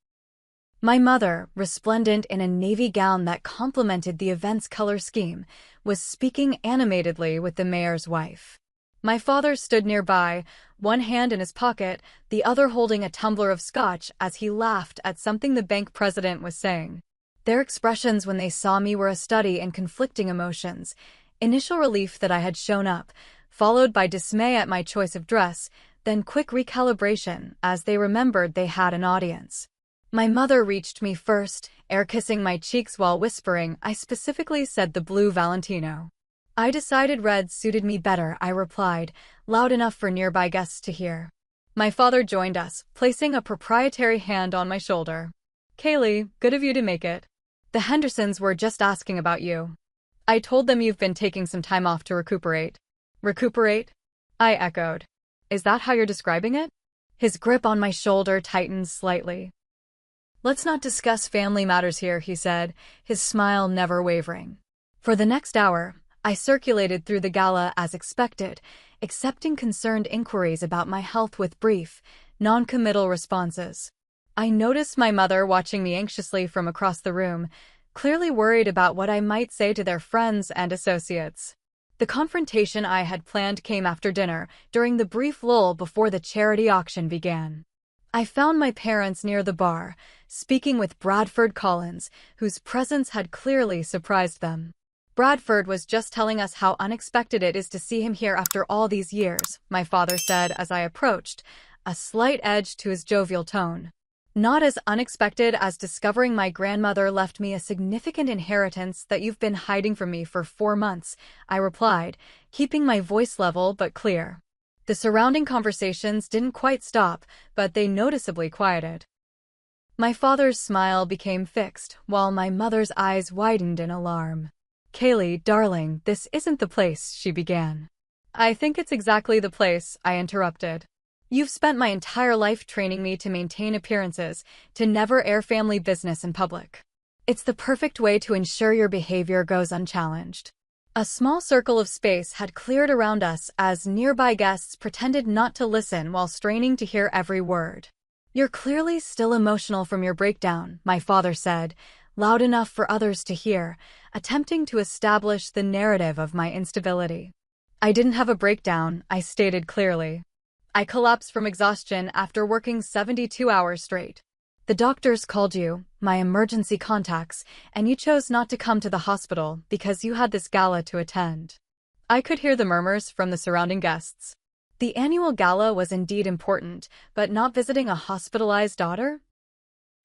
[SPEAKER 1] My mother, resplendent in a navy gown that complemented the event's color scheme, was speaking animatedly with the mayor's wife. My father stood nearby, one hand in his pocket, the other holding a tumbler of scotch as he laughed at something the bank president was saying. Their expressions when they saw me were a study in conflicting emotions: initial relief that I had shown up, followed by dismay at my choice of dress, then quick recalibration as they remembered they had an audience. My mother reached me first, air-kissing my cheeks while whispering, "I specifically said the blue Valentino." "I decided red suited me better," I replied, loud enough for nearby guests to hear. My father joined us, placing a proprietary hand on my shoulder. "Kaylee, good of you to make it. The Hendersons were just asking about you. I told them you've been taking some time off to recuperate." "Recuperate?" I echoed. "Is that how you're describing it?" His grip on my shoulder tightened slightly. "Let's not discuss family matters here," he said, his smile never wavering. For the next hour, I circulated through the gala as expected, accepting concerned inquiries about my health with brief, non-committal responses. I noticed my mother watching me anxiously from across the room, clearly worried about what I might say to their friends and associates. The confrontation I had planned came after dinner, during the brief lull before the charity auction began. I found my parents near the bar, speaking with Bradford Collins, whose presence had clearly surprised them. Bradford was just telling us how unexpected it is to see him here after all these years, my father said as I approached, a slight edge to his jovial tone. Not as unexpected as discovering my grandmother left me a significant inheritance that you've been hiding from me for 4 months, I replied, keeping my voice level but clear. The surrounding conversations didn't quite stop, but they noticeably quieted. My father's smile became fixed, while my mother's eyes widened in alarm. "Kaylee, darling, this isn't the place," she began. "I think it's exactly the place," I interrupted. "You've spent my entire life training me to maintain appearances, to never air family business in public. It's the perfect way to ensure your behavior goes unchallenged." A small circle of space had cleared around us as nearby guests pretended not to listen while straining to hear every word. "You're clearly still emotional from your breakdown," my father said, loud enough for others to hear, attempting to establish the narrative of my instability. "I didn't have a breakdown," I stated clearly. "I collapsed from exhaustion after working 72 hours straight. The doctors called you, my emergency contacts, and you chose not to come to the hospital because you had this gala to attend." I could hear the murmurs from the surrounding guests. The annual gala was indeed important, but not visiting a hospitalized daughter?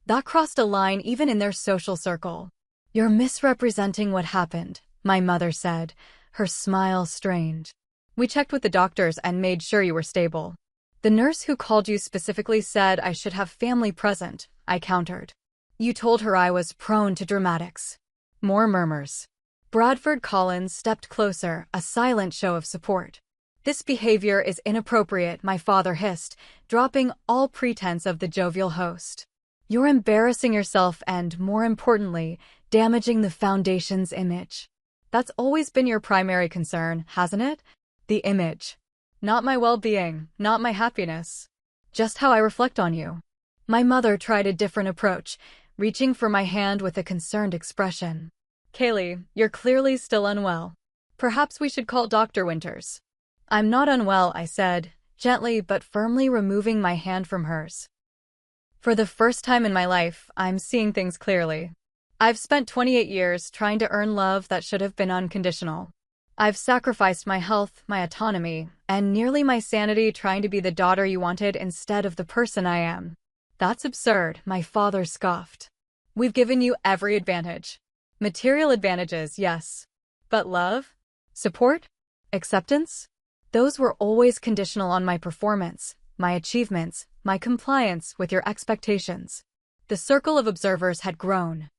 [SPEAKER 1] That crossed a line even in their social circle. "You're misrepresenting what happened," my mother said, her smile strained. "We checked with the doctors and made sure you were stable. The nurse who called you specifically said I should have family present," I countered. "You told her I was prone to dramatics." More murmurs. Bradford Collins stepped closer, a silent show of support. "This behavior is inappropriate," my father hissed, dropping all pretense of the jovial host. "You're embarrassing yourself and, more importantly, damaging the foundation's image. That's always been your primary concern, hasn't it? The image. Not my well-being, not my happiness. Just how I reflect on you." My mother tried a different approach, reaching for my hand with a concerned expression. "Kaylee, you're clearly still unwell. Perhaps we should call Dr. Winters." "I'm not unwell," I said, gently but firmly removing my hand from hers. For the first time in my life, I'm seeing things clearly. I've spent 28 years trying to earn love that should have been unconditional. I've sacrificed my health, my autonomy, and nearly my sanity trying to be the daughter you wanted instead of the person I am. "That's absurd," my father scoffed. "We've given you every advantage. Material advantages, yes. But love? Support? Acceptance? Those were always conditional on my performance, my achievements, my compliance with your expectations." The circle of observers had grown.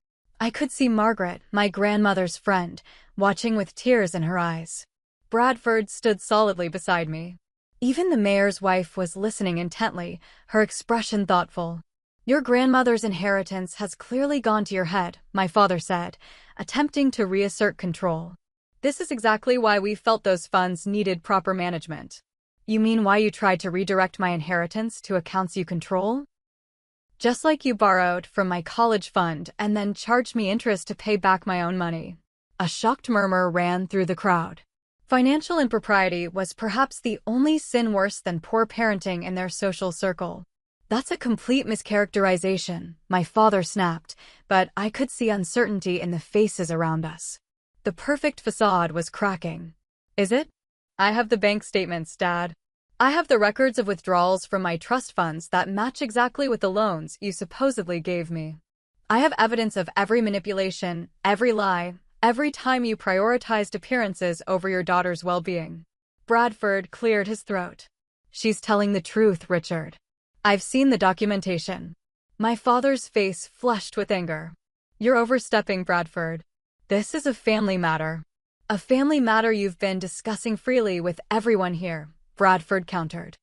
[SPEAKER 1] I could see Margaret, my grandmother's friend, watching with tears in her eyes. Bradford stood solidly beside me. Even the mayor's wife was listening intently, her expression thoughtful. "Your grandmother's inheritance has clearly gone to your head," my father said, attempting to reassert control. "This is exactly why we felt those funds needed proper management." "You mean why you tried to redirect my inheritance to accounts you control?" "Just like you borrowed from my college fund and then charged me interest to pay back my own money." A shocked murmur ran through the crowd. Financial impropriety was perhaps the only sin worse than poor parenting in their social circle. "That's a complete mischaracterization," my father snapped, but I could see uncertainty in the faces around us. The perfect facade was cracking. "Is it? I have the bank statements, Dad. I have the records of withdrawals from my trust funds that match exactly with the loans you supposedly gave me. I have evidence of every manipulation, every lie, every time you prioritized appearances over your daughter's well-being." Bradford cleared his throat. "She's telling the truth, Richard. I've seen the documentation." My father's face flushed with anger. "You're overstepping, Bradford. This is a family matter." "A family matter you've been discussing freely with everyone here," Bradford countered.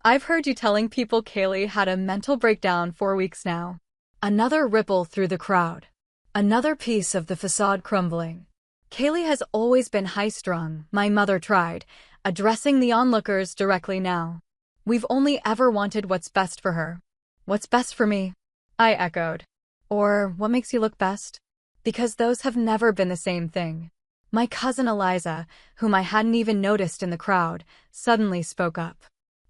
[SPEAKER 1] "I've heard you telling people Kaylee had a mental breakdown 4 weeks now." Another ripple through the crowd. Another piece of the facade crumbling. "Kaylee has always been high-strung," my mother tried, addressing the onlookers directly now. "We've only ever wanted what's best for her." "What's best for me?" I echoed. "Or what makes you look best?" Because those have never been the same thing. My cousin Eliza, whom I hadn't even noticed in the crowd, suddenly spoke up.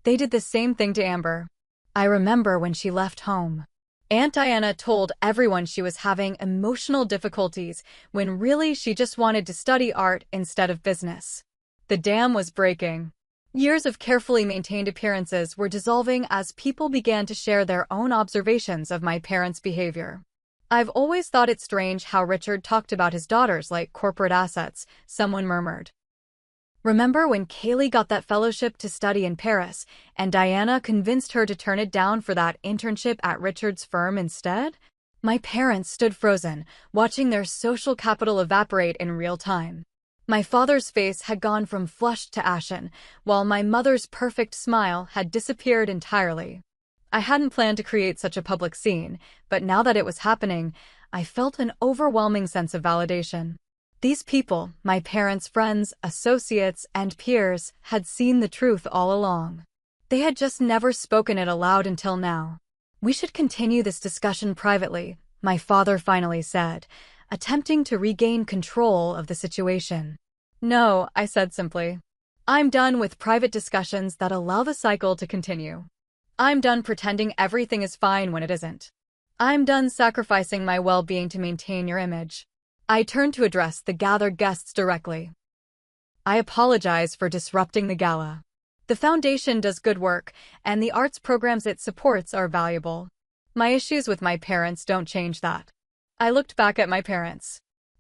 [SPEAKER 1] They did the same thing to Amber. I remember when she left home. Aunt Diana told everyone she was having emotional difficulties when really she just wanted to study art instead of business. The dam was breaking. Years of carefully maintained appearances were dissolving as people began to share their own observations of my parents' behavior. I've always thought it strange how Richard talked about his daughters like corporate assets, someone murmured. Remember when Kaylee got that fellowship to study in Paris, and Diana convinced her to turn it down for that internship at Richard's firm instead? My parents stood frozen, watching their social capital evaporate in real time. My father's face had gone from flushed to ashen, while my mother's perfect smile had disappeared entirely. I hadn't planned to create such a public scene, but now that it was happening, I felt an overwhelming sense of validation. These people, my parents' friends, associates, and peers, had seen the truth all along. They had just never spoken it aloud until now. "We should continue this discussion privately," my father finally said, attempting to regain control of the situation. "No," I said simply. "I'm done with private discussions that allow the cycle to continue. I'm done pretending everything is fine when it isn't. I'm done sacrificing my well-being to maintain your image." I turned to address the gathered guests directly. "I apologize for disrupting the gala. The foundation does good work, and the arts programs it supports are valuable. My issues with my parents don't change that." I looked back at my parents.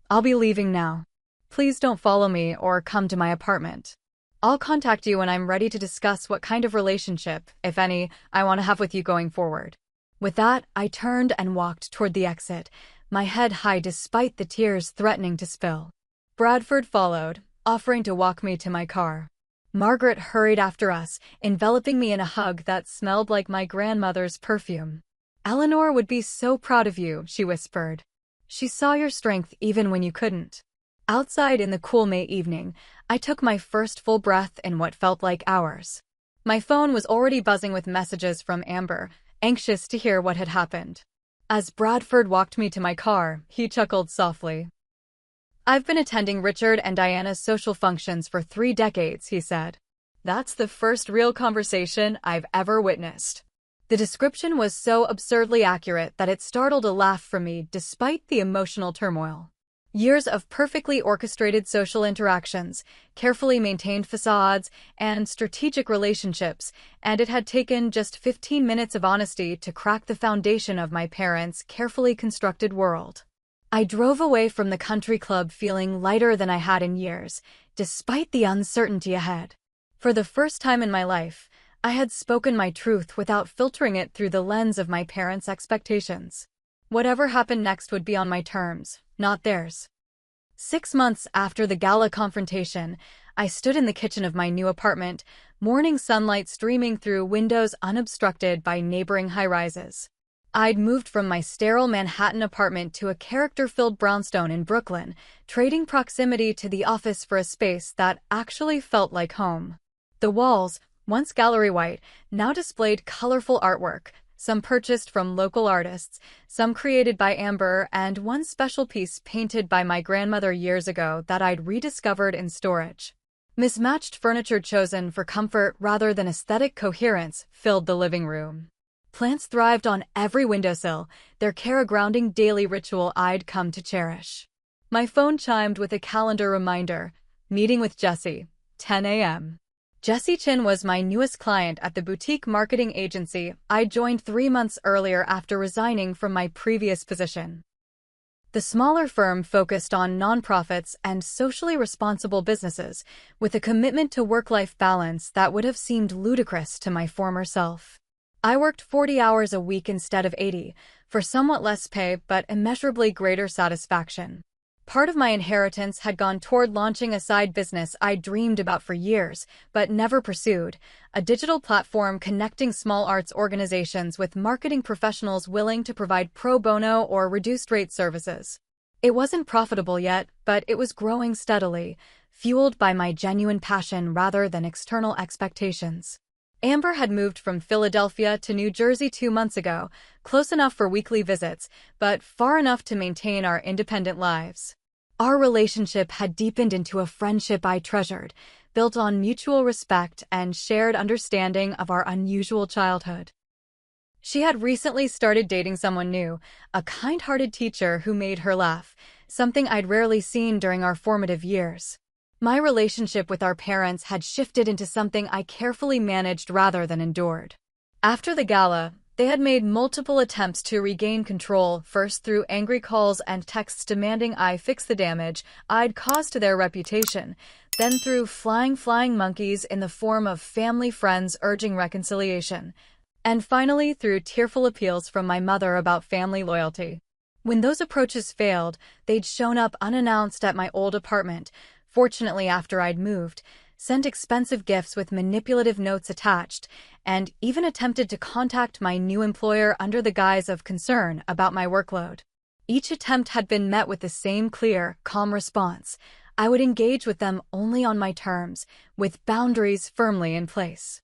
[SPEAKER 1] "I'll be leaving now. Please don't follow me or come to my apartment. I'll contact you when I'm ready to discuss what kind of relationship, if any, I want to have with you going forward." With that, I turned and walked toward the exit, my head high despite the tears threatening to spill. Bradford followed, offering to walk me to my car. Margaret hurried after us, enveloping me in a hug that smelled like my grandmother's perfume. "Eleanor would be so proud of you," she whispered. "She saw your strength even when you couldn't." Outside in the cool May evening, I took my first full breath in what felt like hours. My phone was already buzzing with messages from Amber, anxious to hear what had happened. As Bradford walked me to my car, he chuckled softly. "I've been attending Richard and Diana's social functions for 3 decades, he said. "That's the first real conversation I've ever witnessed." The description was so absurdly accurate that it startled a laugh from me despite the emotional turmoil. Years of perfectly orchestrated social interactions, carefully maintained facades, and strategic relationships, and it had taken just 15 minutes of honesty to crack the foundation of my parents' carefully constructed world. I drove away from the country club feeling lighter than I had in years, despite the uncertainty ahead. For the first time in my life, I had spoken my truth without filtering it through the lens of my parents' expectations. Whatever happened next would be on my terms, not theirs. 6 months after the gala confrontation, I stood in the kitchen of my new apartment, morning sunlight streaming through windows unobstructed by neighboring high-rises. I'd moved from my sterile Manhattan apartment to a character-filled brownstone in Brooklyn, trading proximity to the office for a space that actually felt like home. The walls, once gallery-white, now displayed colorful artwork, some purchased from local artists, some created by Amber, and one special piece painted by my grandmother years ago that I'd rediscovered in storage. Mismatched furniture chosen for comfort rather than aesthetic coherence filled the living room. Plants thrived on every windowsill, their care a grounding daily ritual I'd come to cherish. My phone chimed with a calendar reminder, meeting with Jessie, 10 a.m. Jessie Chin was my newest client at the boutique marketing agency I joined 3 months earlier after resigning from my previous position. The smaller firm focused on nonprofits and socially responsible businesses, with a commitment to work-life balance that would have seemed ludicrous to my former self. I worked 40 hours a week instead of 80, for somewhat less pay but immeasurably greater satisfaction. Part of my inheritance had gone toward launching a side business I'd dreamed about for years, but never pursued, a digital platform connecting small arts organizations with marketing professionals willing to provide pro bono or reduced-rate services. It wasn't profitable yet, but it was growing steadily, fueled by my genuine passion rather than external expectations. Amber had moved from Philadelphia to New Jersey 2 months ago, close enough for weekly visits, but far enough to maintain our independent lives. Our relationship had deepened into a friendship I treasured, built on mutual respect and shared understanding of our unusual childhood. She had recently started dating someone new, a kind-hearted teacher who made her laugh, something I'd rarely seen during our formative years. My relationship with our parents had shifted into something I carefully managed rather than endured. After the gala, they had made multiple attempts to regain control, first through angry calls and texts demanding I fix the damage I'd caused to their reputation, then through flying monkeys in the form of family friends urging reconciliation, and finally through tearful appeals from my mother about family loyalty. When those approaches failed, they'd shown up unannounced at my old apartment, fortunately after I'd moved, sent expensive gifts with manipulative notes attached, and even attempted to contact my new employer under the guise of concern about my workload. Each attempt had been met with the same clear, calm response. I would engage with them only on my terms, with boundaries firmly in place.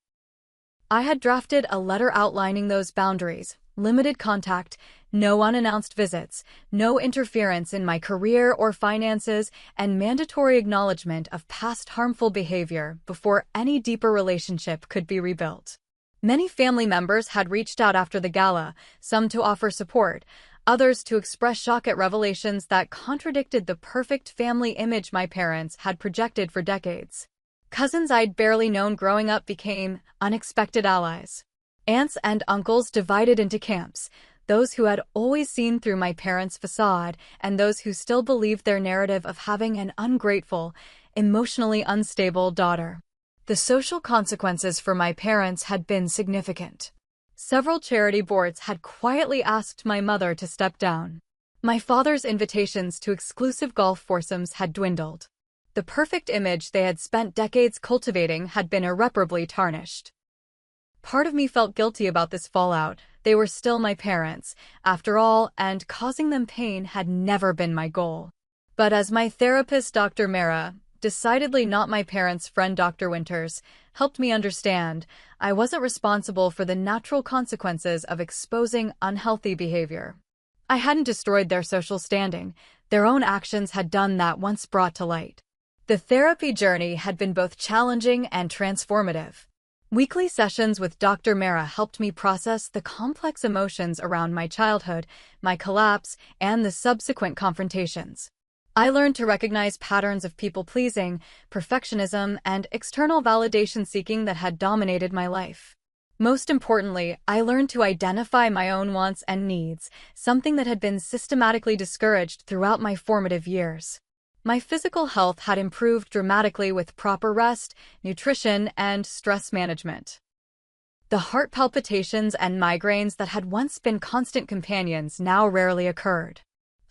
[SPEAKER 1] I had drafted a letter outlining those boundaries: limited contact, no unannounced visits, no interference in my career or finances, and mandatory acknowledgement of past harmful behavior before any deeper relationship could be rebuilt. Many family members had reached out after the gala, some to offer support, others to express shock at revelations that contradicted the perfect family image my parents had projected for decades. Cousins I'd barely known growing up became unexpected allies. Aunts and uncles divided into camps, those who had always seen through my parents' facade and those who still believed their narrative of having an ungrateful, emotionally unstable daughter. The social consequences for my parents had been significant. Several charity boards had quietly asked my mother to step down. My father's invitations to exclusive golf foursomes had dwindled. The perfect image they had spent decades cultivating had been irreparably tarnished. Part of me felt guilty about this fallout. They were still my parents, after all, and causing them pain had never been my goal. But as my therapist, Dr. Mara, decidedly not my parents' friend Dr. Winters, helped me understand, I wasn't responsible for the natural consequences of exposing unhealthy behavior. I hadn't destroyed their social standing. Their own actions had done that once brought to light. The therapy journey had been both challenging and transformative. Weekly sessions with Dr. Mara helped me process the complex emotions around my childhood, my collapse, and the subsequent confrontations. I learned to recognize patterns of people-pleasing, perfectionism, and external validation seeking that had dominated my life. Most importantly, I learned to identify my own wants and needs, something that had been systematically discouraged throughout my formative years. My physical health had improved dramatically with proper rest, nutrition, and stress management. The heart palpitations and migraines that had once been constant companions now rarely occurred.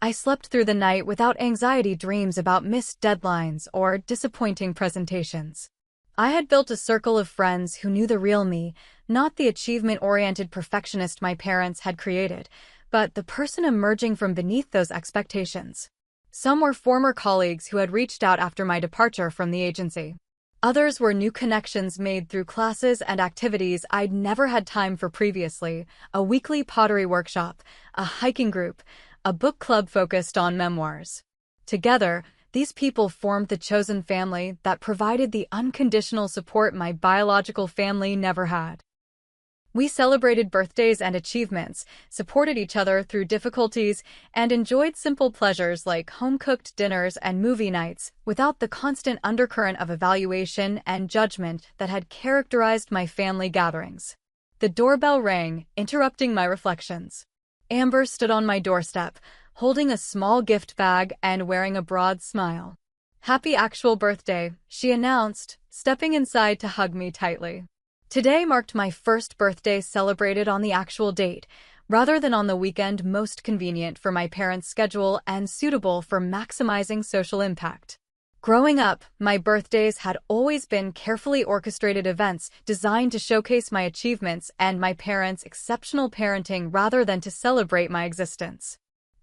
[SPEAKER 1] I slept through the night without anxiety dreams about missed deadlines or disappointing presentations. I had built a circle of friends who knew the real me, not the achievement-oriented perfectionist my parents had created, but the person emerging from beneath those expectations. Some were former colleagues who had reached out after my departure from the agency. Others were new connections made through classes and activities I'd never had time for previously: a weekly pottery workshop, a hiking group, a book club focused on memoirs. Together, these people formed the chosen family that provided the unconditional support my biological family never had. We celebrated birthdays and achievements, supported each other through difficulties, and enjoyed simple pleasures like home-cooked dinners and movie nights without the constant undercurrent of evaluation and judgment that had characterized my family gatherings. The doorbell rang, interrupting my reflections. Amber stood on my doorstep, holding a small gift bag and wearing a broad smile. "Happy actual birthday," she announced, stepping inside to hug me tightly. Today marked my first birthday celebrated on the actual date, rather than on the weekend most convenient for my parents' schedule and suitable for maximizing social impact. Growing up, my birthdays had always been carefully orchestrated events designed to showcase my achievements and my parents' exceptional parenting rather than to celebrate my existence.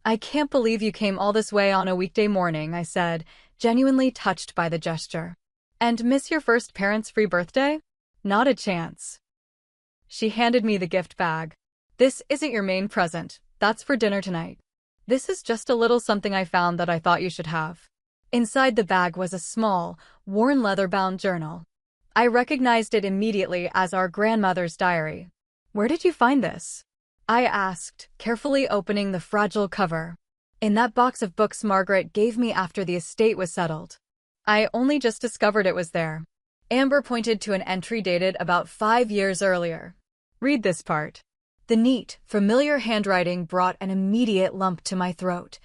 [SPEAKER 1] "I can't believe you came all this way on a weekday morning," I said, genuinely touched by the gesture. "And miss your first parents-free birthday? Not a chance." She handed me the gift bag. "This isn't your main present. That's for dinner tonight. This is just a little something I found that I thought you should have. Inside the bag was a small, worn leather-bound journal. I recognized it immediately as our grandmother's diary. Where did you find this? I asked, carefully opening the fragile cover. In that box of books Margaret gave me after the estate was settled. I only just discovered it was there. Amber pointed to an entry dated about 5 years earlier. Read this part. The neat, familiar handwriting brought an immediate lump to my throat.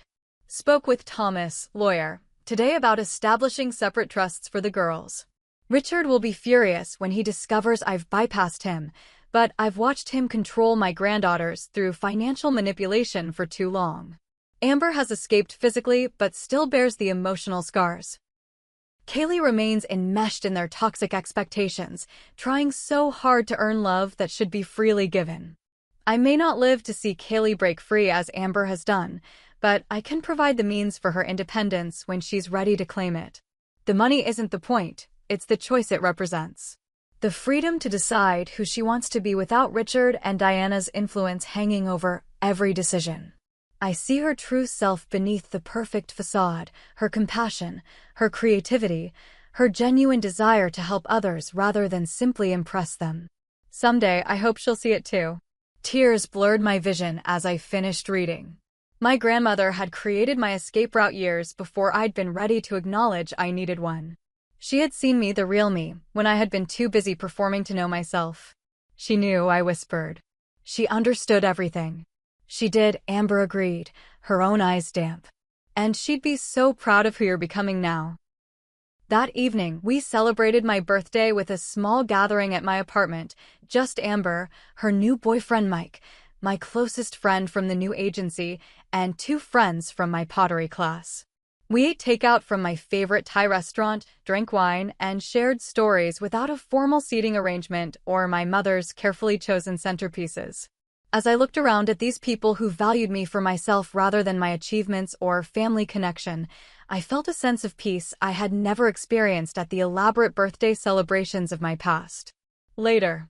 [SPEAKER 1] Spoke with Thomas, lawyer, today about establishing separate trusts for the girls. Richard will be furious when he discovers I've bypassed him, but I've watched him control my granddaughters through financial manipulation for too long. Amber has escaped physically but still bears the emotional scars. Kaylee remains enmeshed in their toxic expectations, trying so hard to earn love that should be freely given. I may not live to see Kaylee break free as Amber has done, but I can provide the means for her independence when she's ready to claim it. The money isn't the point, it's the choice it represents. The freedom to decide who she wants to be without Richard and Diana's influence hanging over every decision. I see her true self beneath the perfect facade, her compassion, her creativity, her genuine desire to help others rather than simply impress them. Someday, I hope she'll see it too. Tears blurred my vision as I finished reading. My grandmother had created my escape route years before I'd been ready to acknowledge I needed one. She had seen me, the real me, when I had been too busy performing to know myself. She knew, I whispered. She understood everything. She did, Amber agreed, her own eyes damp. And she'd be so proud of who you're becoming now. That evening, we celebrated my birthday with a small gathering at my apartment, just Amber, her new boyfriend Mike, my closest friend from the new agency, and 2 friends from my pottery class. We ate takeout from my favorite Thai restaurant, drank wine, and shared stories without a formal seating arrangement or my mother's carefully chosen centerpieces. As I looked around at these people who valued me for myself rather than my achievements or family connection, I felt a sense of peace I had never experienced at the elaborate birthday celebrations of my past. Later,